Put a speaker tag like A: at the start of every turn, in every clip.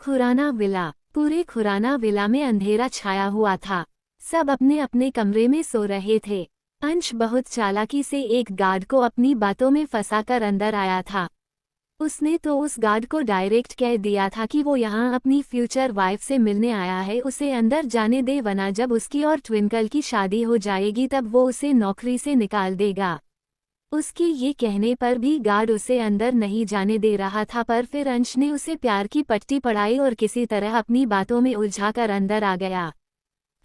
A: Khurana villa. पूरे Khurana villa में अंधेरा छाया हुआ था। सब अपने अपने कमरे में सो रहे थे। अंश बहुत चालाकी से एक गार्ड को अपनी बातों में फंसाकर अंदर आया था। उसने तो उस गार्ड को डायरेक्ट कह दिया था कि वो यहाँ अपनी फ्यूचर वाइफ से मिलने आया है, उसे अंदर जाने दे, वरना जब उसकी और ट्विंकल की शादी हो जाएगी तब वो उसे नौकरी से निकाल देगा। उसके ये कहने पर भी गार्ड उसे अंदर नहीं जाने दे रहा था, पर फिर अंश ने उसे प्यार की पट्टी पढ़ाई और किसी तरह अपनी बातों में उलझाकर अंदर आ गया।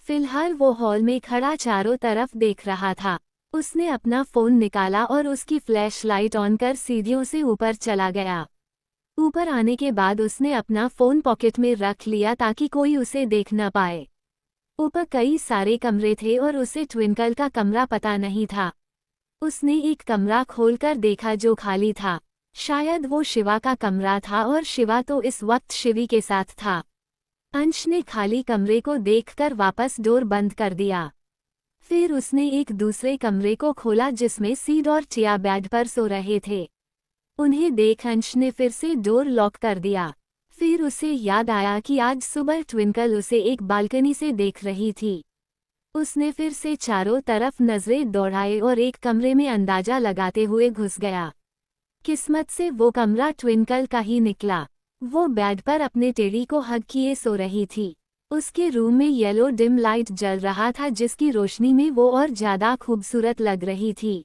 A: फिलहाल वो हॉल में खड़ा चारों तरफ देख रहा था। उसने अपना फोन निकाला और उसकी फ्लैश लाइट ऑन कर सीढ़ियों से ऊपर चला गया। ऊपर आने के बाद उसने अपना फोन पॉकेट में रख लिया ताकि कोई उसे देख न पाए। ऊपर कई सारे कमरे थे और उसे ट्विंकल का कमरा पता नहीं था। उसने एक कमरा खोलकर देखा जो खाली था। शायद वो शिवा का कमरा था और शिवा तो इस वक्त शिवी के साथ था। अंश ने खाली कमरे को देखकर वापस डोर बंद कर दिया। फिर उसने एक दूसरे कमरे को खोला जिसमें सीड और चिया बेड पर सो रहे थे। उन्हें देख अंश ने फिर से डोर लॉक कर दिया। फिर उसे याद आया कि आज सुबह ट्विंकल उसे एक बालकनी से देख रही थी। उसने फिर से चारों तरफ नजरें दौड़ाई और एक कमरे में अंदाजा लगाते हुए घुस गया। किस्मत से वो कमरा ट्विंकल का ही निकला। वो बेड पर अपने टेडी को हग किए सो रही थी। उसके रूम में येलो डिम लाइट जल रहा था जिसकी रोशनी में वो और ज्यादा खूबसूरत लग रही थी।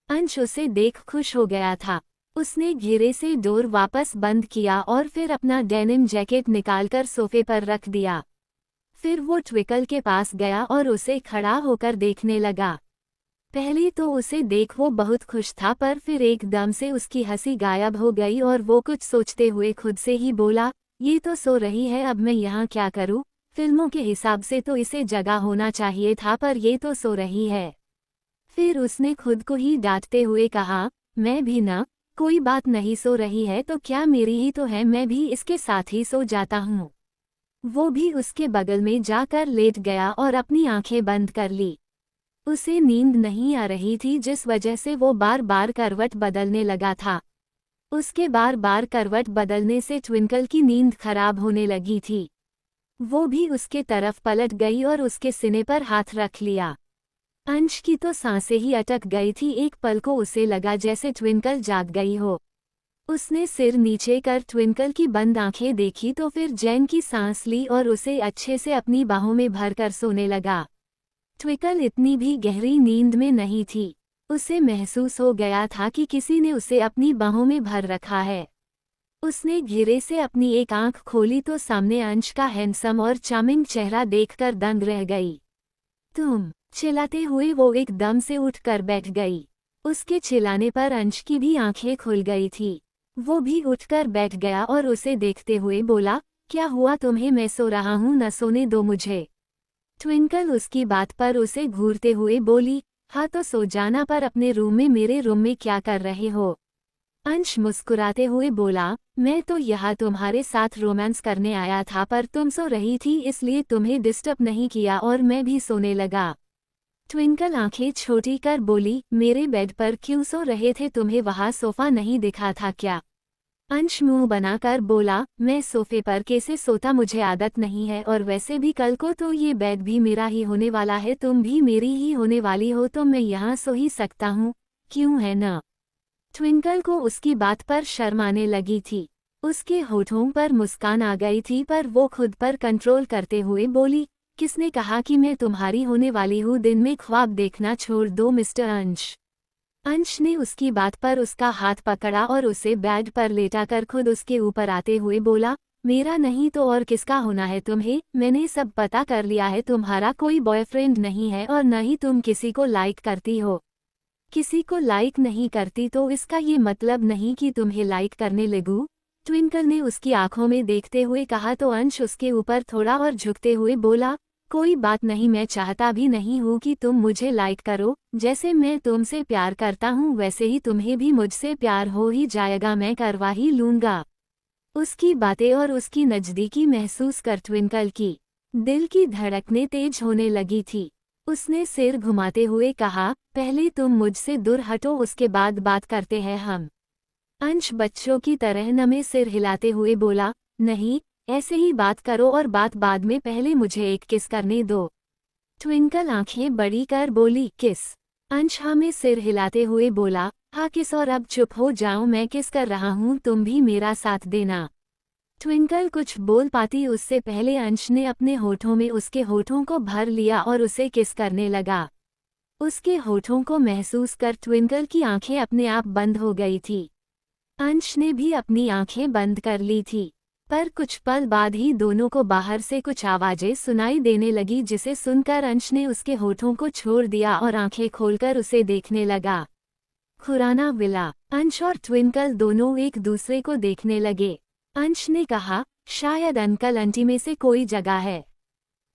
A: अंश उसे देख खुश हो गया था। उसने धीरे से डोर वापस बंद किया और फिर अपना डेनिम जैकेट निकालकर सोफे पर रख दिया। फिर वो ट्विंकल के पास गया और उसे खड़ा होकर देखने लगा। पहले तो उसे देख वो बहुत खुश था, पर फिर एकदम से उसकी हंसी गायब हो गई और वो कुछ सोचते हुए खुद से ही बोला, ये तो सो रही है, अब मैं यहाँ क्या करूँ? फिल्मों के हिसाब से तो इसे जगा होना चाहिए था, पर ये तो सो रही है। फिर उसने खुद को ही डांटते हुए कहा, मैं भी ना, कोई बात नहीं, सो रही है तो क्या, मेरी ही तो है, मैं भी इसके साथ ही सो जाता हूँ। वो भी उसके बगल में जाकर लेट गया और अपनी आंखें बंद कर ली। उसे नींद नहीं आ रही थी जिस वजह से वो बार बार करवट बदलने लगा था। उसके बार बार करवट बदलने से ट्विंकल की नींद खराब होने लगी थी। वो भी उसके तरफ पलट गई और उसके सीने पर हाथ रख लिया। अंश की तो सांसें ही अटक गई थी। एक पल को उसे लगा जैसे ट्विंकल जाग गई हो। उसने सिर नीचे कर ट्विंकल की बंद आंखें देखी तो फिर चैन की सांस ली और उसे अच्छे से अपनी बाहों में भरकर सोने लगा। ट्विंकल इतनी भी गहरी नींद में नहीं थी। उसे महसूस हो गया था कि किसी ने उसे अपनी बाहों में भर रखा है। उसने धीरे से अपनी एक आंख खोली तो सामने अंश का हैंडसम और चार्मिंग चेहरा देखकर दंग रह गई। तुम, चिल्लाते हुए वो एकदम से उठकर बैठ गई। उसके चिल्लाने पर अंश की भी आंखें खुल गई थी। वो भी उठकर बैठ गया और उसे देखते हुए बोला, क्या हुआ तुम्हें? मैं सो रहा हूँ, न सोने दो मुझे। ट्विंकल उसकी बात पर उसे घूरते हुए बोली, हाँ तो सो जाना, पर अपने रूम में, मेरे रूम में क्या कर रहे हो? अंश मुस्कुराते हुए बोला, मैं तो यहाँ तुम्हारे साथ रोमांस करने आया था, पर तुम सो रही थी इसलिए तुम्हें डिस्टर्ब नहीं किया और मैं भी सोने लगा। ट्विंकल आंखें छोटी कर बोली, मेरे बेड पर क्यों सो रहे थे? तुम्हें वहाँ सोफा नहीं दिखा था क्या? अंश मुंह बनाकर बोला, मैं सोफे पर कैसे सोता, मुझे आदत नहीं है, और वैसे भी कल को तो ये बेड भी मेरा ही होने वाला है, तुम भी मेरी ही होने वाली हो, तो मैं यहाँ सो ही सकता हूँ, क्यों है ना? ट्विंकल को उसकी बात पर शर्म आने लगी थी। उसके होठों पर मुस्कान आ गई थी, पर वो खुद पर कंट्रोल करते हुए बोली, किसने कहा कि मैं तुम्हारी होने वाली हूँ? दिन में ख्वाब देखना छोड़ दो मिस्टर अंश। अंश ने उसकी बात पर उसका हाथ पकड़ा और उसे बेड पर लेटाकर खुद उसके ऊपर आते हुए बोला, मेरा नहीं तो और किसका होना है तुम्हें? मैंने सब पता कर लिया है, तुम्हारा कोई बॉयफ्रेंड नहीं है और न ही तुम किसी को लाइक करती हो। किसी को लाइक नहीं करती तो इसका ये मतलब नहीं कि तुम्हें लाइक करने लगूं। ट्विंकल ने उसकी आंखों में देखते हुए कहा तो अंश उसके ऊपर थोड़ा और झुकते हुए बोला, कोई बात नहीं, मैं चाहता भी नहीं हूँ कि तुम मुझे लाइक करो, जैसे मैं तुमसे प्यार करता हूँ वैसे ही तुम्हें भी मुझसे प्यार हो ही जाएगा, मैं करवा ही लूँगा। उसकी बातें और उसकी नज़दीकी महसूस कर ट्विंकल की दिल की धड़कनें तेज होने लगी थी। उसने सिर घुमाते हुए कहा, पहले तुम मुझसे दूर हटो, उसके बाद बात करते हैं हम। अंश बच्चों की तरह नमे सिर हिलाते हुए बोला, नहीं, ऐसे ही बात करो और बात बाद में, पहले मुझे एक किस करने दो। ट्विंकल आंखें बड़ी कर बोली, किस? अंश में सिर हिलाते हुए बोला, हाँ किस, और अब चुप हो जाओ, मैं किस कर रहा हूँ, तुम भी मेरा साथ देना। ट्विंकल कुछ बोल पाती उससे पहले अंश ने अपने होठों में उसके होठों को भर लिया और उसे किस करने लगा। उसके होठों को महसूस कर ट्विंकल की आंखें अपने आप बंद हो गई थी। अंश ने भी अपनी आंखें बंद कर ली थी, पर कुछ पल बाद ही दोनों को बाहर से कुछ आवाजें सुनाई देने लगी, जिसे सुनकर अंश ने उसके होठों को छोड़ दिया और आंखें खोलकर उसे देखने लगा। खुराना विला। अंश और ट्विंकल दोनों एक दूसरे को देखने लगे। अंश ने कहा, शायद अंकल आंटी में से कोई जगह है।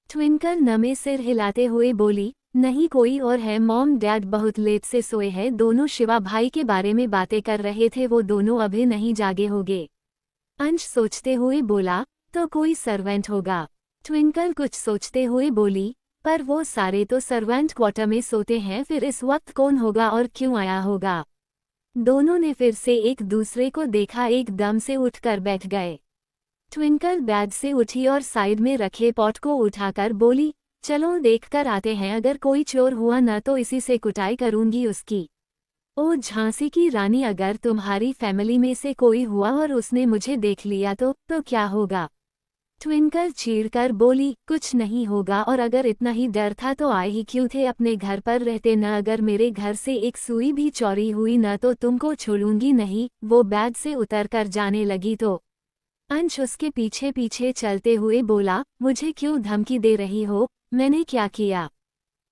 A: ट्विंकल नमे सिर हिलाते हुए बोली, नहीं कोई और है, मॉम डैड बहुत लेट से सोए हैं। दोनों शिवा भाई के बारे में बातें कर रहे थे, वो दोनों अभी नहीं जागे होंगे। अंश सोचते हुए बोला, तो कोई सर्वेंट होगा। ट्विंकल कुछ सोचते हुए बोली, पर वो सारे तो सर्वेंट क्वार्टर में सोते हैं, फिर इस वक्त कौन होगा और क्यों आया होगा। दोनों ने फिर से एक दूसरे को देखा, एकदम से उठकर बैठ गए। ट्विंकल बेड से उठी और साइड में रखे पॉट को उठाकर बोली, चलो देखकर आते हैं, अगर कोई चोर हुआ न तो इसी से कुटाई करूंगी उसकी। ओ झांसी की रानी, अगर तुम्हारी फैमिली में से कोई हुआ और उसने मुझे देख लिया तो क्या होगा? ट्विंकल चीढ़कर बोली, कुछ नहीं होगा, और अगर इतना ही डर था तो आए ही क्यों थे, अपने घर पर रहते न। अगर मेरे घर से एक सुई भी चोरी हुई न तो तुमको छोड़ूंगी नहीं। वो बेड से उतरकर जाने लगी तो अंश उसके पीछे पीछे चलते हुए बोला, मुझे क्यों धमकी दे रही हो, मैंने क्या किया?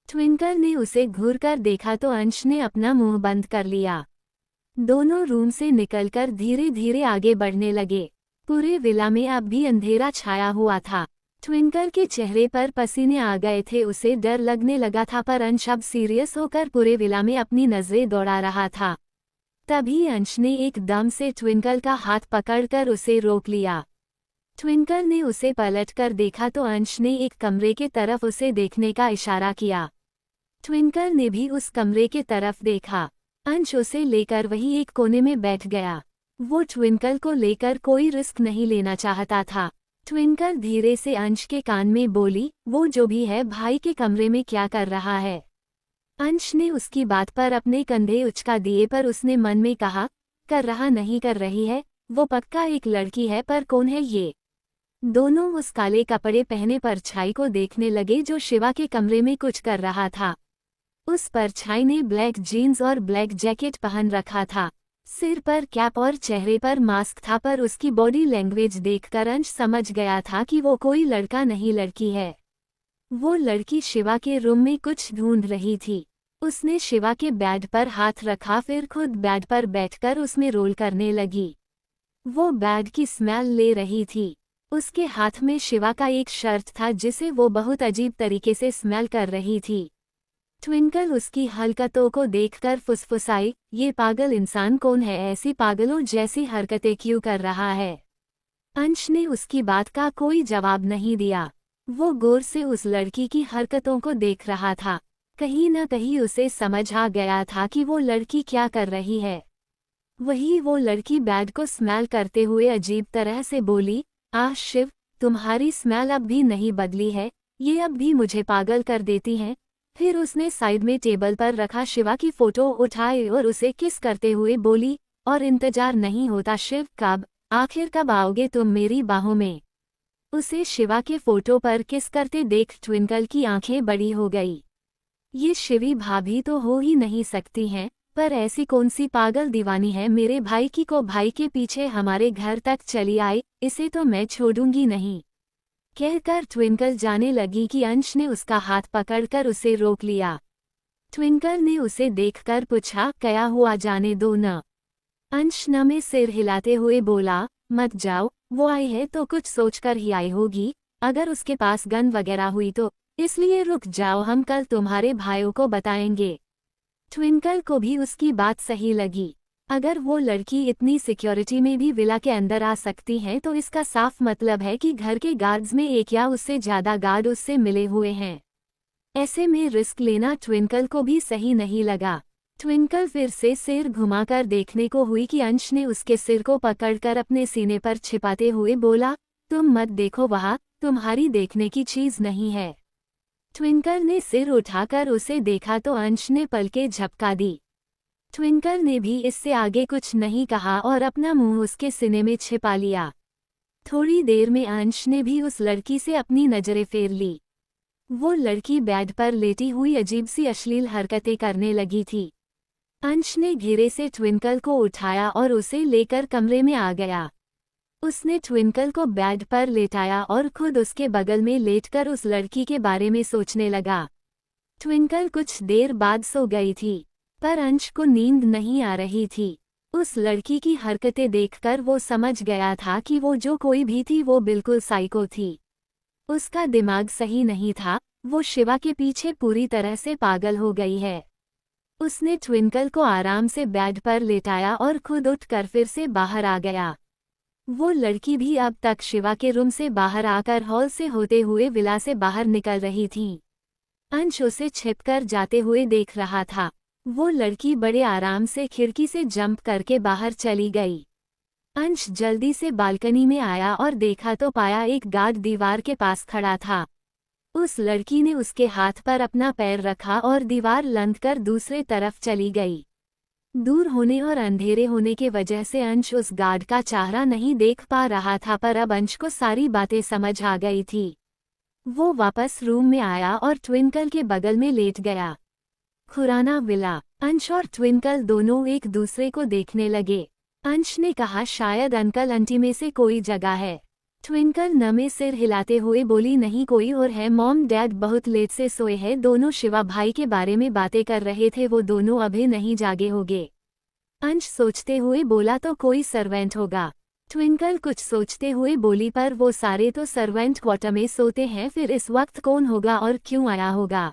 A: ट्विंकल ने उसे घूरकर देखा तो अंश ने अपना मुंह बंद कर लिया। दोनों रूम से निकलकर धीरे धीरे आगे बढ़ने लगे। पूरे विला में अब भी अंधेरा छाया हुआ था। ट्विंकल के चेहरे पर पसीने आ गए थे, उसे डर लगने लगा था, पर अंश अब सीरियस होकर पूरे विला में अपनी नजरें दौड़ा रहा था। तभी अंश ने एकदम से ट्विंकल का हाथ पकड़कर उसे रोक लिया। ट्विंकल ने उसे पलटकर देखा तो अंश ने एक कमरे के तरफ उसे देखने का इशारा किया। ट्विंकल ने भी उस कमरे के तरफ देखा। अंश उसे लेकर वहीं एक कोने में बैठ गया। वो ट्विंकल को लेकर कोई रिस्क नहीं लेना चाहता था। ट्विंकल धीरे से अंश के कान में बोली, वो जो भी है भाई के कमरे में क्या कर रहा है? अंश ने उसकी बात पर अपने कंधे उचका दिए, पर उसने मन में कहा, कर रहा नहीं कर रही है, वो पक्का एक लड़की है, पर कौन है ये? दोनों उस काले कपड़े पहने परछाई को देखने लगे जो शिवा के कमरे में कुछ कर रहा था। उस परछाई ने ब्लैक जीन्स और ब्लैक जैकेट पहन रखा था, सिर पर कैप और चेहरे पर मास्क था, पर उसकी बॉडी लैंग्वेज देखकर अंश समझ गया था कि वो कोई लड़का नहीं लड़की है। वो लड़की शिवा के रूम में कुछ ढूंढ रही थी। उसने शिवा के बेड पर हाथ रखा, फिर खुद बेड पर बैठकर उसमें रोल करने लगी। वो बेड की स्मेल ले रही थी। उसके हाथ में शिवा का एक शर्ट था जिसे वो बहुत अजीब तरीके से स्मेल कर रही थी। ट्विंकल उसकी हरकतों को देखकर फुसफुसाई, ये पागल इंसान कौन है, ऐसी पागलों जैसी हरकतें क्यों कर रहा है? अंश ने उसकी बात का कोई जवाब नहीं दिया। वो गौर से उस लड़की की हरकतों को देख रहा था। कहीं न कहीं उसे समझ आ गया था कि वो लड़की क्या कर रही है। वही वो लड़की बेड को स्मेल करते हुए अजीब तरह से बोली, आह शिव, तुम्हारी स्मेल अब भी नहीं बदली है, ये अब भी मुझे पागल कर देती हैं। फिर उसने साइड में टेबल पर रखा शिवा की फोटो उठाई और उसे किस करते हुए बोली, और इंतजार नहीं होता शिव, आखिर कब आओगे तुम मेरी बाहों में? उसे शिवा के फोटो पर किस करते देख ट्विंकल की आंखें बड़ी हो गई। ये शिवी भाभी तो हो ही नहीं सकती हैं, पर ऐसी कौन सी पागल दीवानी है मेरे भाई की को भाई के पीछे हमारे घर तक चली आई, इसे तो मैं छोड़ूंगी नहीं, कहकर ट्विंकल जाने लगी कि अंश ने उसका हाथ पकड़कर उसे रोक लिया। ट्विंकल ने उसे देखकर पूछा, क्या हुआ, जाने दो न। अंश नमे सिर हिलाते हुए बोला, मत जाओ, वो आई है तो कुछ सोचकर ही आई होगी, अगर उसके पास गन वगैरह हुई तो, इसलिए रुक जाओ, हम कल तुम्हारे भाइयों को बताएंगे। ट्विंकल को भी उसकी बात सही लगी। अगर वो लड़की इतनी सिक्योरिटी में भी विला के अंदर आ सकती है तो इसका साफ मतलब है कि घर के गार्ड्स में एक या उससे ज्यादा गार्ड उससे मिले हुए हैं। ऐसे में रिस्क लेना ट्विंकल को भी सही नहीं लगा। ट्विंकल फिर से सिर घुमाकर देखने को हुई कि अंश ने उसके सिर को पकड़कर अपने सीने पर छिपाते हुए बोला, तुम मत देखो, वहाँ तुम्हारी देखने की चीज नहीं है। ट्विंकल ने सिर उठाकर उसे देखा तो अंश ने पलकें झपका दी। ट्विंकल ने भी इससे आगे कुछ नहीं कहा और अपना मुंह उसके सीने में छिपा लिया। थोड़ी देर में अंश ने भी उस लड़की से अपनी नजरें फेर ली। वो लड़की बेड पर लेटी हुई अजीब सी अश्लील हरकतें करने लगी थी। अंश ने घेरे से ट्विंकल को उठाया और उसे लेकर कमरे में आ गया। उसने ट्विंकल को बेड पर लेटाया और खुद उसके बगल में लेटकर उस लड़की के बारे में सोचने लगा। ट्विंकल कुछ देर बाद सो गई थी, पर अंश को नींद नहीं आ रही थी। उस लड़की की हरकतें देखकर वो समझ गया था कि वो जो कोई भी थी वो बिल्कुल साइको थी। उसका दिमाग सही नहीं था, वो शिवा के पीछे पूरी तरह से पागल हो गई है। उसने ट्विंकल को आराम से बेड पर लेटाया और खुद उठकर फिर से बाहर आ गया। वो लड़की भी अब तक शिवा के रूम से बाहर आकर हॉल से होते हुए विला से बाहर निकल रही थी। अंश उसे छिपकर जाते हुए देख रहा था। वो लड़की बड़े आराम से खिड़की से जंप करके बाहर चली गई। अंश जल्दी से बालकनी में आया और देखा तो पाया एक गार्ड दीवार के पास खड़ा था। उस लड़की ने उसके हाथ पर अपना पैर रखा और दीवार लंघकर दूसरे तरफ चली गई। दूर होने और अंधेरे होने के वजह से अंश उस गार्ड का चेहरा नहीं देख पा रहा था, पर अब अंश को सारी बातें समझ आ गई थी। वो वापस रूम में आया और ट्विंकल के बगल में लेट गया। खुराना विला। अंश और ट्विंकल दोनों एक दूसरे को देखने लगे। अंश ने कहा, शायद अंकल आंटी में से कोई जगह है। ट्विंकल नमे सिर हिलाते हुए बोली, नहीं कोई और है, मॉम डैड बहुत लेट से सोए हैं। दोनों शिवा भाई के बारे में बातें कर रहे थे, वो दोनों अभी नहीं जागे होंगे। अंश सोचते हुए बोला, तो कोई सर्वेंट होगा। ट्विंकल कुछ सोचते हुए बोली, पर वो सारे तो सर्वेंट क्वार्टर में सोते हैं, फिर इस वक्त कौन होगा और क्यों आया होगा।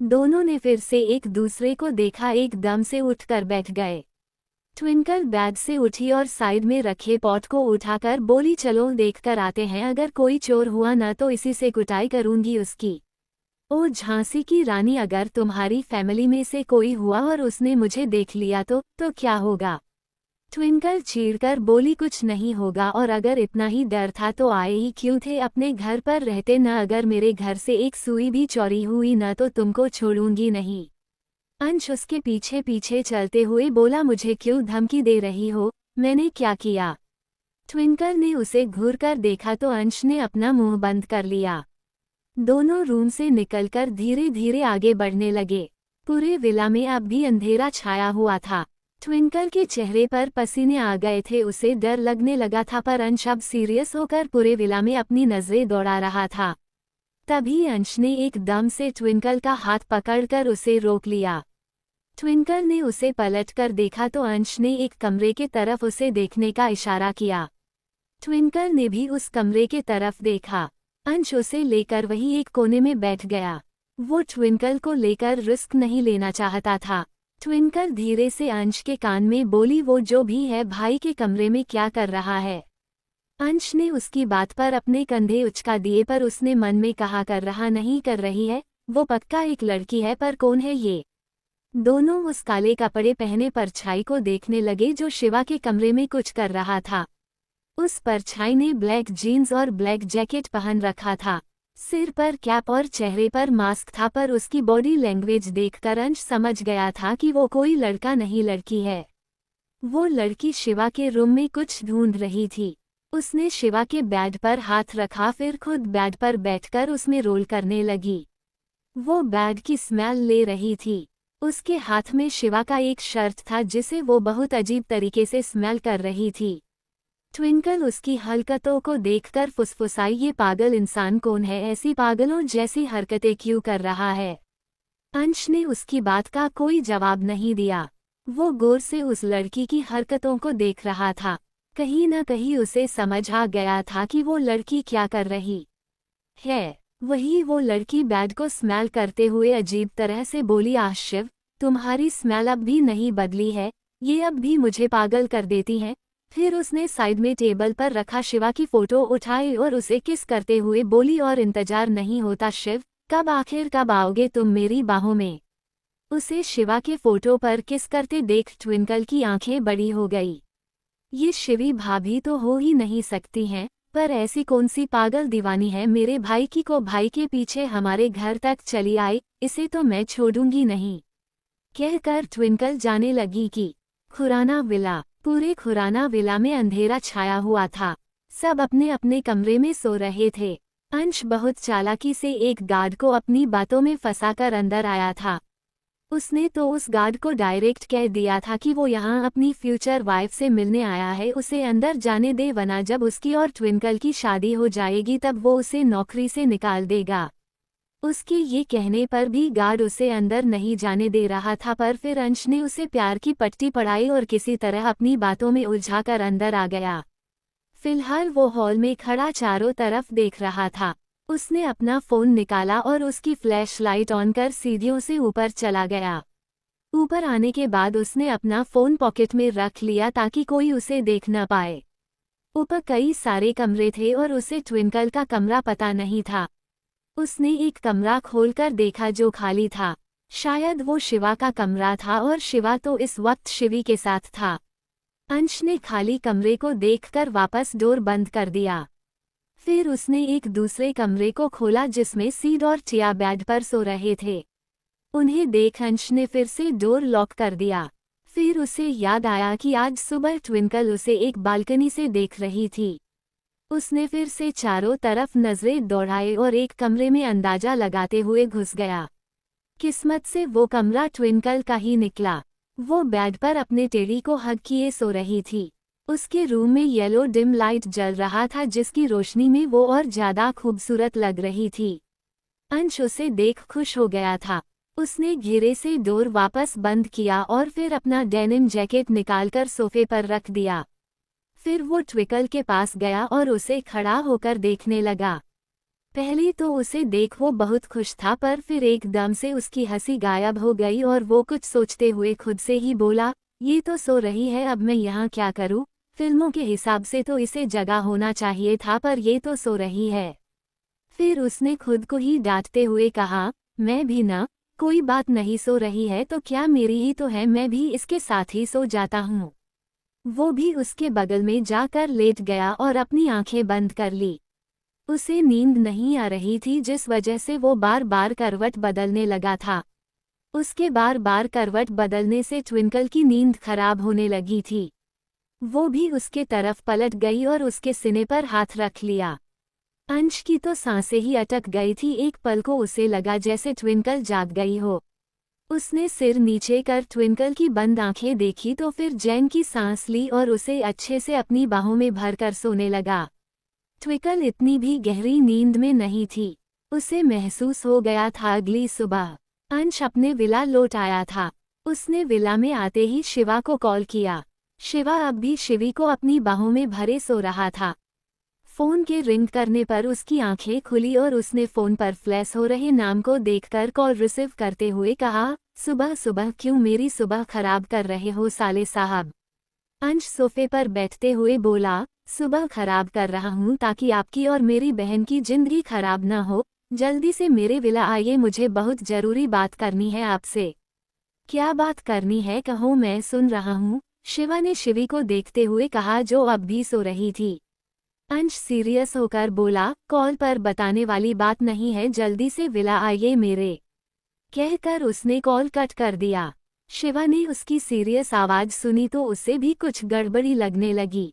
A: दोनों ने फिर से एक दूसरे को देखा, एकदम से उठकर बैठ गए। ट्विंकल बेड से उठी और साइड में रखे पॉट को उठाकर बोली, चलो देखकर आते हैं, अगर कोई चोर हुआ न तो इसी से कुटाई करूंगी उसकी। ओ झांसी की रानी, अगर तुम्हारी फैमिली में से कोई हुआ और उसने मुझे देख लिया तो क्या होगा। ट्विंकल चीढ़कर बोली, कुछ नहीं होगा, और अगर इतना ही डर था तो आए ही क्यों थे, अपने घर पर रहते न। अगर मेरे घर से एक सुई भी चोरी हुई न तो तुमको छोड़ूंगी नहीं। अंश उसके पीछे पीछे चलते हुए बोला, मुझे क्यों धमकी दे रही हो, मैंने क्या किया। ट्विंकल ने उसे घूरकर देखा तो अंश ने अपना मुंह बंद कर लिया। दोनों रूम से निकलकर धीरे धीरे आगे बढ़ने लगे। पूरे विला में अब भी अंधेरा छाया हुआ था। ट्विंकल के चेहरे पर पसीने आ गए थे, उसे डर लगने लगा था, पर अंश अब सीरियस होकर पूरे विला में अपनी नजरें दौड़ा रहा था। तभी अंश ने एकदम से ट्विंकल का हाथ पकड़कर उसे रोक लिया। ट्विंकल ने उसे पलटकर देखा तो अंश ने एक कमरे के तरफ उसे देखने का इशारा किया। ट्विंकल ने भी उस कमरे के तरफ देखा। अंश उसे लेकर वहीं एक कोने में बैठ गया। वो ट्विंकल को लेकर रिस्क नहीं लेना चाहता था। ट्विंकल धीरे से अंश के कान में बोली, वो जो भी है भाई के कमरे में क्या कर रहा है। अंश ने उसकी बात पर अपने कंधे उचका दिए, पर उसने मन में कहा, कर रहा नहीं कर रही है, वो पक्का एक लड़की है, पर कौन है ये। दोनों उस काले कपड़े पहने परछाई को देखने लगे जो शिवा के कमरे में कुछ कर रहा था। उस परछाई ने ब्लैक जीन्स और ब्लैक जैकेट पहन रखा था। सिर पर कैप और चेहरे पर मास्क था, पर उसकी बॉडी लैंग्वेज देखकर अंश समझ गया था कि वो कोई लड़का नहीं लड़की है। वो लड़की शिवा के रूम में कुछ ढूंढ रही थी। उसने शिवा के बेड पर हाथ रखा, फिर खुद बेड पर बैठकर उसमें रोल करने लगी। वो बेड की स्मेल ले रही थी। उसके हाथ में शिवा का एक शर्ट था जिसे वो बहुत अजीब तरीके से स्मेल कर रही थी। ट्विंकल उसकी हरकतों को देखकर फुसफुसाई, ये पागल इंसान कौन है, ऐसी पागलों जैसी हरकतें क्यों कर रहा है। अंश ने उसकी बात का कोई जवाब नहीं दिया। वो गौर से उस लड़की की हरकतों को देख रहा था। कहीं न कहीं उसे समझ आ गया था कि वो लड़की क्या कर रही है। वही वो लड़की बेड को स्मेल करते हुए अजीब तरह से बोली, शिव, तुम्हारी स्मेल अब भी नहीं बदली है, ये अब भी मुझे पागल कर देती हैं। फिर उसने साइड में टेबल पर रखा शिवा की फोटो उठाई और उसे किस करते हुए बोली, और इंतजार नहीं होता शिव, कब आओगे तुम मेरी बाहों में। उसे शिवा के फोटो पर किस करते देख ट्विंकल की आंखें बड़ी हो गई। ये शिवी भाभी तो हो ही नहीं सकती हैं, पर ऐसी कौन सी पागल दीवानी है मेरे भाई की को भाई के पीछे हमारे घर तक चली आई, इसे तो मैं छोड़ूंगी नहीं, कहकर ट्विंकल जाने लगी कि खुराना विला। पूरे खुराना विला में अंधेरा छाया हुआ था। सब अपने अपने कमरे में सो रहे थे। अंश बहुत चालाकी से एक गार्ड को अपनी बातों में फंसाकर अंदर आया था। उसने तो उस गार्ड को डायरेक्ट कह दिया था कि वो यहाँ अपनी फ्यूचर वाइफ से मिलने आया है, उसे अंदर जाने दे, वरना जब उसकी और ट्विंकल की शादी हो जाएगी तब वो उसे नौकरी से निकाल देगा। उसके ये कहने पर भी गार्ड उसे अंदर नहीं जाने दे रहा था, पर फिर अंश ने उसे प्यार की पट्टी पढ़ाई और किसी तरह अपनी बातों में उलझाकर अंदर आ गया। फिलहाल वो हॉल में खड़ा चारों तरफ देख रहा था। उसने अपना फोन निकाला और उसकी फ्लैश लाइट ऑन कर सीढ़ियों से ऊपर चला गया। ऊपर आने के बाद उसने अपना फोन पॉकेट में रख लिया ताकि कोई उसे देख न पाए। ऊपर कई सारे कमरे थे और उसे ट्विंकल का कमरा पता नहीं था। उसने एक कमरा खोलकर देखा जो खाली था। शायद वो शिवा का कमरा था और शिवा तो इस वक्त शिवी के साथ था। अंश ने खाली कमरे को देखकर वापस डोर बंद कर दिया। फिर उसने एक दूसरे कमरे को खोला जिसमें सीड और चिया बेड पर सो रहे थे। उन्हें देख अंश ने फिर से डोर लॉक कर दिया। फिर उसे याद आया कि आज सुबह ट्विंकल उसे एक बालकनी से देख रही थी। उसने फिर से चारों तरफ नजरें दौड़ाई और एक कमरे में अंदाजा लगाते हुए घुस गया। किस्मत से वो कमरा ट्विंकल का ही निकला। वो बेड पर अपने टेडी को हग किए सो रही थी। उसके रूम में येलो डिम लाइट जल रहा था जिसकी रोशनी में वो और ज्यादा खूबसूरत लग रही थी। अंश उसे देख खुश हो गया था। उसने घेरे से डोर वापस बंद किया और फिर अपना डेनिम जैकेट निकालकर सोफे पर रख दिया। फिर वो ट्विंकल के पास गया और उसे खड़ा होकर देखने लगा। पहले तो उसे देख वो बहुत खुश था, पर फिर एकदम से उसकी हंसी गायब हो गई और वो कुछ सोचते हुए खुद से ही बोला, ये तो सो रही है, अब मैं यहाँ क्या करूँ? फिल्मों के हिसाब से तो इसे जगा होना चाहिए था, पर ये तो सो रही है। फिर उसने खुद को ही डांटते हुए कहा, मैं भी ना, कोई बात नहीं, सो रही है तो क्या, मेरी ही तो है, मैं भी इसके साथ ही सो जाता हूँ। वो भी उसके बगल में जाकर लेट गया और अपनी आंखें बंद कर ली। उसे नींद नहीं आ रही थी जिस वजह से वो बार बार करवट बदलने लगा था। उसके बार बार करवट बदलने से ट्विंकल की नींद खराब होने लगी थी। वो भी उसके तरफ पलट गई और उसके सीने पर हाथ रख लिया। अंश की तो सांसें ही अटक गई थी। एक पल को उसे लगा जैसे ट्विंकल जाग गई हो। उसने सिर नीचे कर ट्विंकल की बंद आंखें देखी तो फिर चैन की सांस ली और उसे अच्छे से अपनी बाहों में भरकर सोने लगा। ट्विंकल इतनी भी गहरी नींद में नहीं थी। उसे महसूस हो गया था अगली सुबह अंश अपने विला लौट आया था। उसने विला में आते ही शिवा को कॉल किया। शिवा अब भी शिवी को अपनी बाहों में भरे सो रहा था। फोन के रिंग करने पर उसकी आंखें खुली और उसने फोन पर फ्लैश हो रहे नाम को देखकर कॉल रिसीव करते हुए कहा, सुबह सुबह क्यों मेरी सुबह खराब कर रहे हो साले साहब? अंश सोफे पर बैठते हुए बोला, सुबह खराब कर रहा हूँ ताकि आपकी और मेरी बहन की जिंदगी खराब न हो। जल्दी से मेरे विला आइए, मुझे बहुत जरूरी बात करनी है आपसे। क्या बात करनी है, कहो, मैं सुन रहा हूँ, शिवा ने शिवी को देखते हुए कहा जो अब भी सो रही थी। अंश सीरियस होकर बोला, कॉल पर बताने वाली बात नहीं है, जल्दी से विला आइए मेरे, कहकर उसने कॉल कट कर दिया। शिवा ने उसकी सीरियस आवाज सुनी तो उसे भी कुछ गड़बड़ी लगने लगी।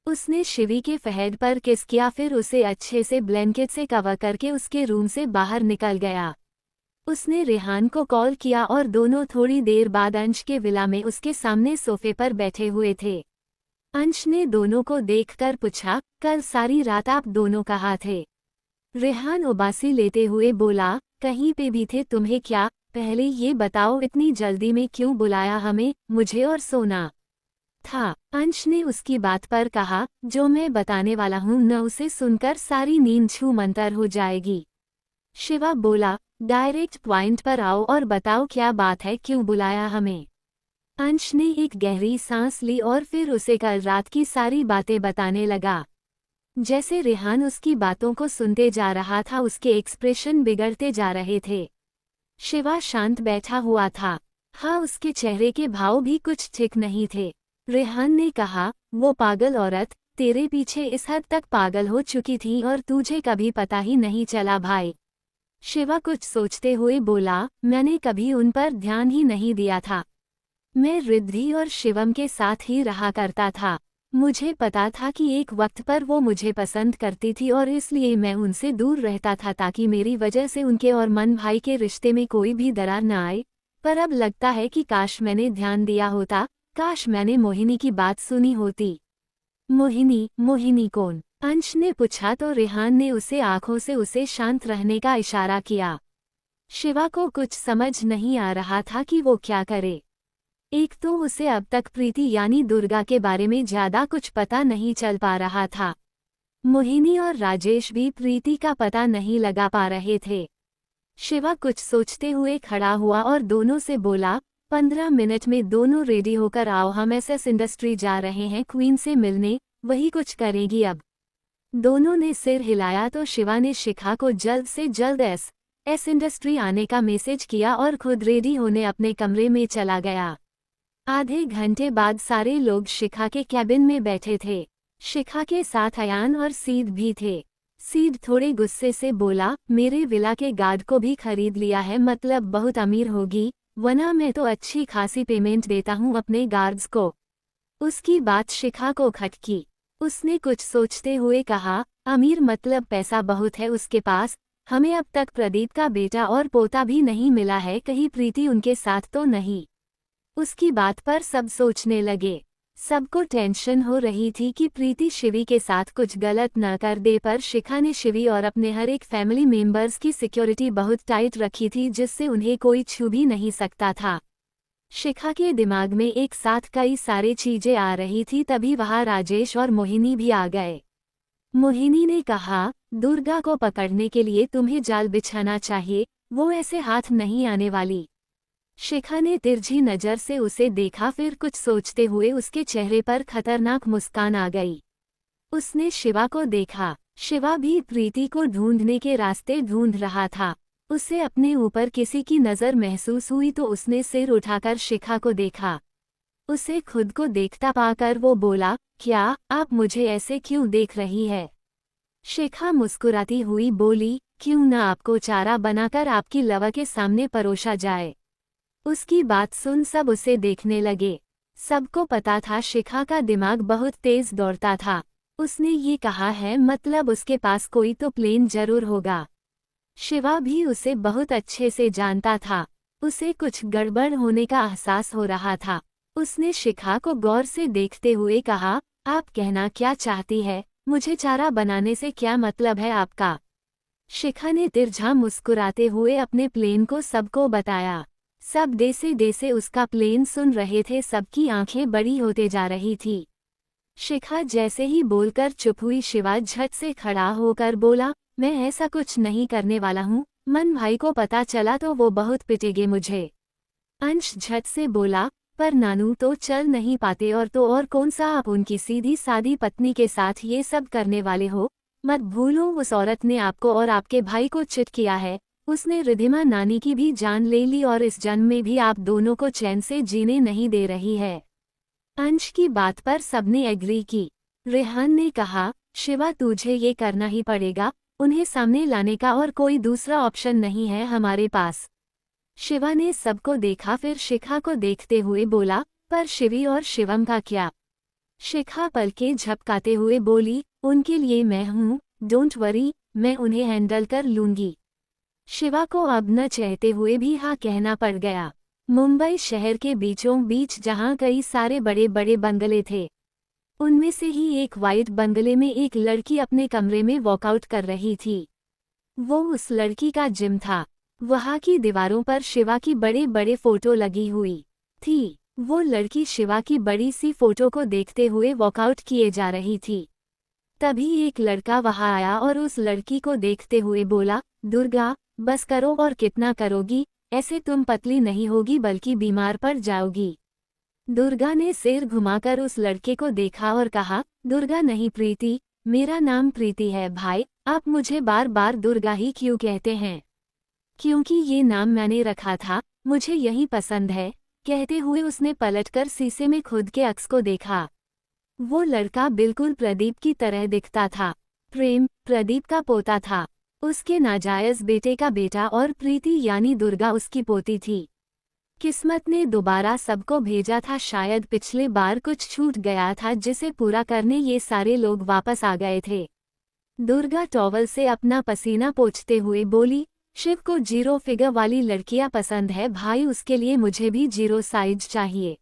A: उसने शिवी के फहेड पर किस किया, फिर उसे अच्छे से ब्लैंकेट से कवर करके उसके रूम से बाहर निकल गया। उसने रेहान को कॉल किया और दोनों थोड़ी देर बाद अंश के विला में उसके सामने सोफे पर बैठे हुए थे। अंश ने दोनों को देखकर पूछा, कल सारी रात आप दोनों कहाँ थे? रेहान उबासी लेते हुए बोला, कहीं पे भी थे, तुम्हें क्या? पहले ये बताओ इतनी जल्दी में क्यों बुलाया हमें, मुझे और सोना था। अंश ने उसकी बात पर कहा, जो मैं बताने वाला हूँ न उसे सुनकर सारी नींद छू मंतर हो जाएगी। शिवा बोला, डायरेक्ट पॉइंट पर आओ और बताओ क्या बात है, क्यों बुलाया हमें? अंश ने एक गहरी सांस ली और फिर उसे कल रात की सारी बातें बताने लगा। जैसे रेहान उसकी बातों को सुनते जा रहा था उसके एक्सप्रेशन बिगड़ते जा रहे थे। शिवा शांत बैठा हुआ था। हाँ, उसके चेहरे के भाव भी कुछ ठीक नहीं थे। रेहान ने कहा, वो पागल औरत, तेरे पीछे इस हद तक पागल हो चुकी थी और तुझे कभी पता ही नहीं चला भाई। शिवा कुछ सोचते हुए बोला, मैंने कभी उन पर ध्यान ही नहीं दिया था। मैं रिद्धि और शिवम के साथ ही रहा करता था। मुझे पता था कि एक वक्त पर वो मुझे पसंद करती थी और इसलिए मैं उनसे दूर रहता था ताकि मेरी वजह से उनके और मन भाई के रिश्ते में कोई भी दरार न आए। पर अब लगता है कि काश मैंने ध्यान दिया होता, काश मैंने मोहिनी की बात सुनी होती। मोहिनी? मोहिनी कौन? अंश ने पूछा तो रेहान ने उसे आंखों से उसे शांत रहने का इशारा किया। शिवा को कुछ समझ नहीं आ रहा था कि वो क्या करे। एक तो उसे अब तक प्रीति यानी दुर्गा के बारे में ज्यादा कुछ पता नहीं चल पा रहा था। मोहिनी और राजेश भी प्रीति का पता नहीं लगा पा रहे थे। शिवा कुछ सोचते हुए खड़ा हुआ और दोनों से बोला, 15 मिनट में दोनों रेडी होकर आओ, हम एसएस इंडस्ट्री जा रहे हैं क्वीन से मिलने, वही कुछ करेगी अब। दोनों ने सिर हिलाया तो शिवा ने शिखा को जल्द से जल्द एस इंडस्ट्री आने का मैसेज किया और खुद रेडी होने अपने कमरे में चला गया। आधे घंटे बाद सारे लोग शिखा के कैबिन में बैठे थे। शिखा के साथ अयान और सीड भी थे। सीड थोड़े गुस्से से बोला, मेरे विला के गार्ड को भी खरीद लिया है, मतलब बहुत अमीर होगी, वरना मैं तो अच्छी खासी पेमेंट देता हूँ अपने गार्ड्स को। उसकी बात शिखा को खटकी। उसने कुछ सोचते हुए कहा, अमीर मतलब पैसा बहुत है उसके पास, हमें अब तक प्रदीप का बेटा और पोता भी नहीं मिला है, कहीं प्रीति उनके साथ तो नहीं। उसकी बात पर सब सोचने लगे। सबको टेंशन हो रही थी कि प्रीति शिवी के साथ कुछ गलत न कर दे, पर शिखा ने शिवी और अपने हर एक फैमिली मेंबर्स की सिक्योरिटी बहुत टाइट रखी थी जिससे उन्हें कोई छू भी नहीं सकता था। शिखा के दिमाग में एक साथ कई सारी चीजें आ रही थी, तभी वहां राजेश और मोहिनी भी आ गए। मोहिनी ने कहा, दुर्गा को पकड़ने के लिए तुम्हें जाल बिछाना चाहिए, वो ऐसे हाथ नहीं आने वाली। शिखा ने तिरछी नजर से उसे देखा, फिर कुछ सोचते हुए उसके चेहरे पर खतरनाक मुस्कान आ गई। उसने शिवा को देखा। शिवा भी प्रीति को ढूंढने के रास्ते ढूंढ रहा था। उसे अपने ऊपर किसी की नज़र महसूस हुई तो उसने सिर उठाकर शिखा को देखा। उसे खुद को देखता पाकर वो बोला, क्या आप मुझे ऐसे क्यों देख रही है? शिखा मुस्कुराती हुई बोली, क्यों न आपको चारा बनाकर आपकी लवा के सामने परोसा जाए। उसकी बात सुन सब उसे देखने लगे। सबको पता था शिखा का दिमाग बहुत तेज दौड़ता था। उसने ये कहा है मतलब उसके पास कोई तो प्लेन जरूर होगा। शिवा भी उसे बहुत अच्छे से जानता था। उसे कुछ गड़बड़ होने का एहसास हो रहा था। उसने शिखा को गौर से देखते हुए कहा, आप कहना क्या चाहती है? मुझे चारा बनाने से क्या मतलब है आपका? शिखा ने तिरछा मुस्कुराते हुए अपने प्लेन को सबको बताया। सब देसे देसे उसका प्लेन सुन रहे थे, सबकी आंखें बड़ी होते जा रही थी। शिखा जैसे ही बोलकर चुप हुई, शिवा झट से खड़ा होकर बोला, मैं ऐसा कुछ नहीं करने वाला हूँ, मन भाई को पता चला तो वो बहुत पिटेगे मुझे। अंश झट से बोला, पर नानू तो चल नहीं पाते और तो और कौन सा आप उनकी सीधी सादी पत्नी के साथ ये सब करने वाले हो? मत भूलो उस औरत ने आपको और आपके भाई को चिट किया है। उसने रिधिमा नानी की भी जान ले ली और इस जन्म में भी आप दोनों को चैन से जीने नहीं दे रही है। अंश की बात पर सबने एग्री की। रेहान ने कहा, शिवा तुझे ये करना ही पड़ेगा, उन्हें सामने लाने का और कोई दूसरा ऑप्शन नहीं है हमारे पास। शिवा ने सबको देखा, फिर शिखा को देखते हुए बोला, पर शिवी और शिवम का क्या? शिखा पलके झपकाते हुए बोली, उनके लिए मैं हूँ, डोंट वरी, मैं उन्हें हैंडल कर लूंगी। शिवा को अब न चाहते हुए भी हाँ कहना पड़ गया। मुंबई शहर के बीचों बीच जहाँ कई सारे बड़े बड़े बंगले थे, उनमें से ही एक वाइट बंगले में एक लड़की अपने कमरे में वॉकआउट कर रही थी। वो उस लड़की का जिम था। वहाँ की दीवारों पर शिवा की बड़े बड़े फोटो लगी हुई थी। वो लड़की शिवा की बड़ी सी फोटो को देखते हुए वॉकआउट किए जा रही थी। तभी एक लड़का वहाँ आया और उस लड़की को देखते हुए बोला, दुर्गा बस करो, और कितना करोगी? ऐसे तुम पतली नहीं होगी बल्कि बीमार पड़ जाओगी। दुर्गा ने सिर घुमाकर उस लड़के को देखा और कहा, दुर्गा नहीं प्रीति, मेरा नाम प्रीति है भाई, आप मुझे बार बार दुर्गा ही क्यों कहते हैं? क्योंकि ये नाम मैंने रखा था, मुझे यही पसंद है। कहते हुए उसने पलटकर शीशे में खुद के अक्स को देखा। वो लड़का बिल्कुल प्रदीप की तरह दिखता था। प्रेम प्रदीप का पोता था, उसके नाजायज बेटे का बेटा, और प्रीति यानी दुर्गा उसकी पोती थी। किस्मत ने दोबारा सबको भेजा था। शायद पिछले बार कुछ छूट गया था जिसे पूरा करने ये सारे लोग वापस आ गए थे। दुर्गा टॉवल से अपना पसीना पोंछते हुए बोली, शिव को 0 फिगर वाली लड़कियां पसंद है भाई, उसके लिए मुझे भी 0 साइज चाहिए।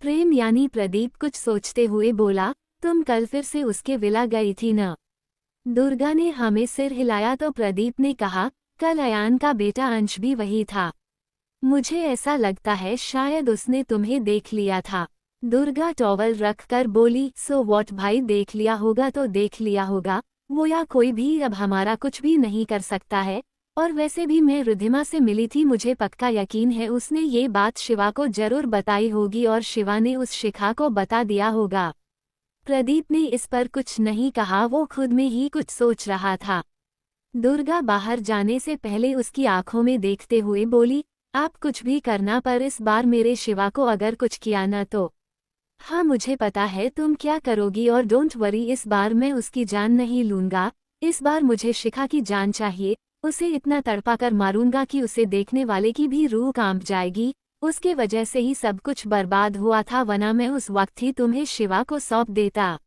A: प्रेम यानी प्रदीप कुछ सोचते हुए बोला, तुम कल फिर से उसके विला गई थी न? दुर्गा ने हमें सिर हिलाया तो प्रदीप ने कहा, कल अयान का बेटा अंश भी वही था। मुझे ऐसा लगता है शायद उसने तुम्हें देख लिया था। दुर्गा टॉवल रखकर बोली, सो वॉट भाई, देख लिया होगा तो देख लिया होगा, वो या कोई भी अब हमारा कुछ भी नहीं कर सकता है। और वैसे भी मैं रिद्धिमा से मिली थी, मुझे पक्का यकीन है उसने ये बात शिवा को जरूर बताई होगी और शिवा ने उस शिखा को बता दिया होगा। प्रदीप ने इस पर कुछ नहीं कहा, वो खुद में ही कुछ सोच रहा था। दुर्गा बाहर जाने से पहले उसकी आंखों में देखते हुए बोली, आप कुछ भी करना पर इस बार मेरे शिवा को अगर कुछ किया ना तो। हाँ मुझे पता है तुम क्या करोगी, और डोंट वरी, इस बार मैं उसकी जान नहीं लूंगा। इस बार मुझे शिखा की जान चाहिए, उसे इतना तड़पा कर मारूंगा कि उसे देखने वाले की भी रूह कांप जाएगी। उसके वजह से ही सब कुछ बर्बाद हुआ था, वरना मैं उस वक्त ही तुम्हें शिवा को सौंप देता।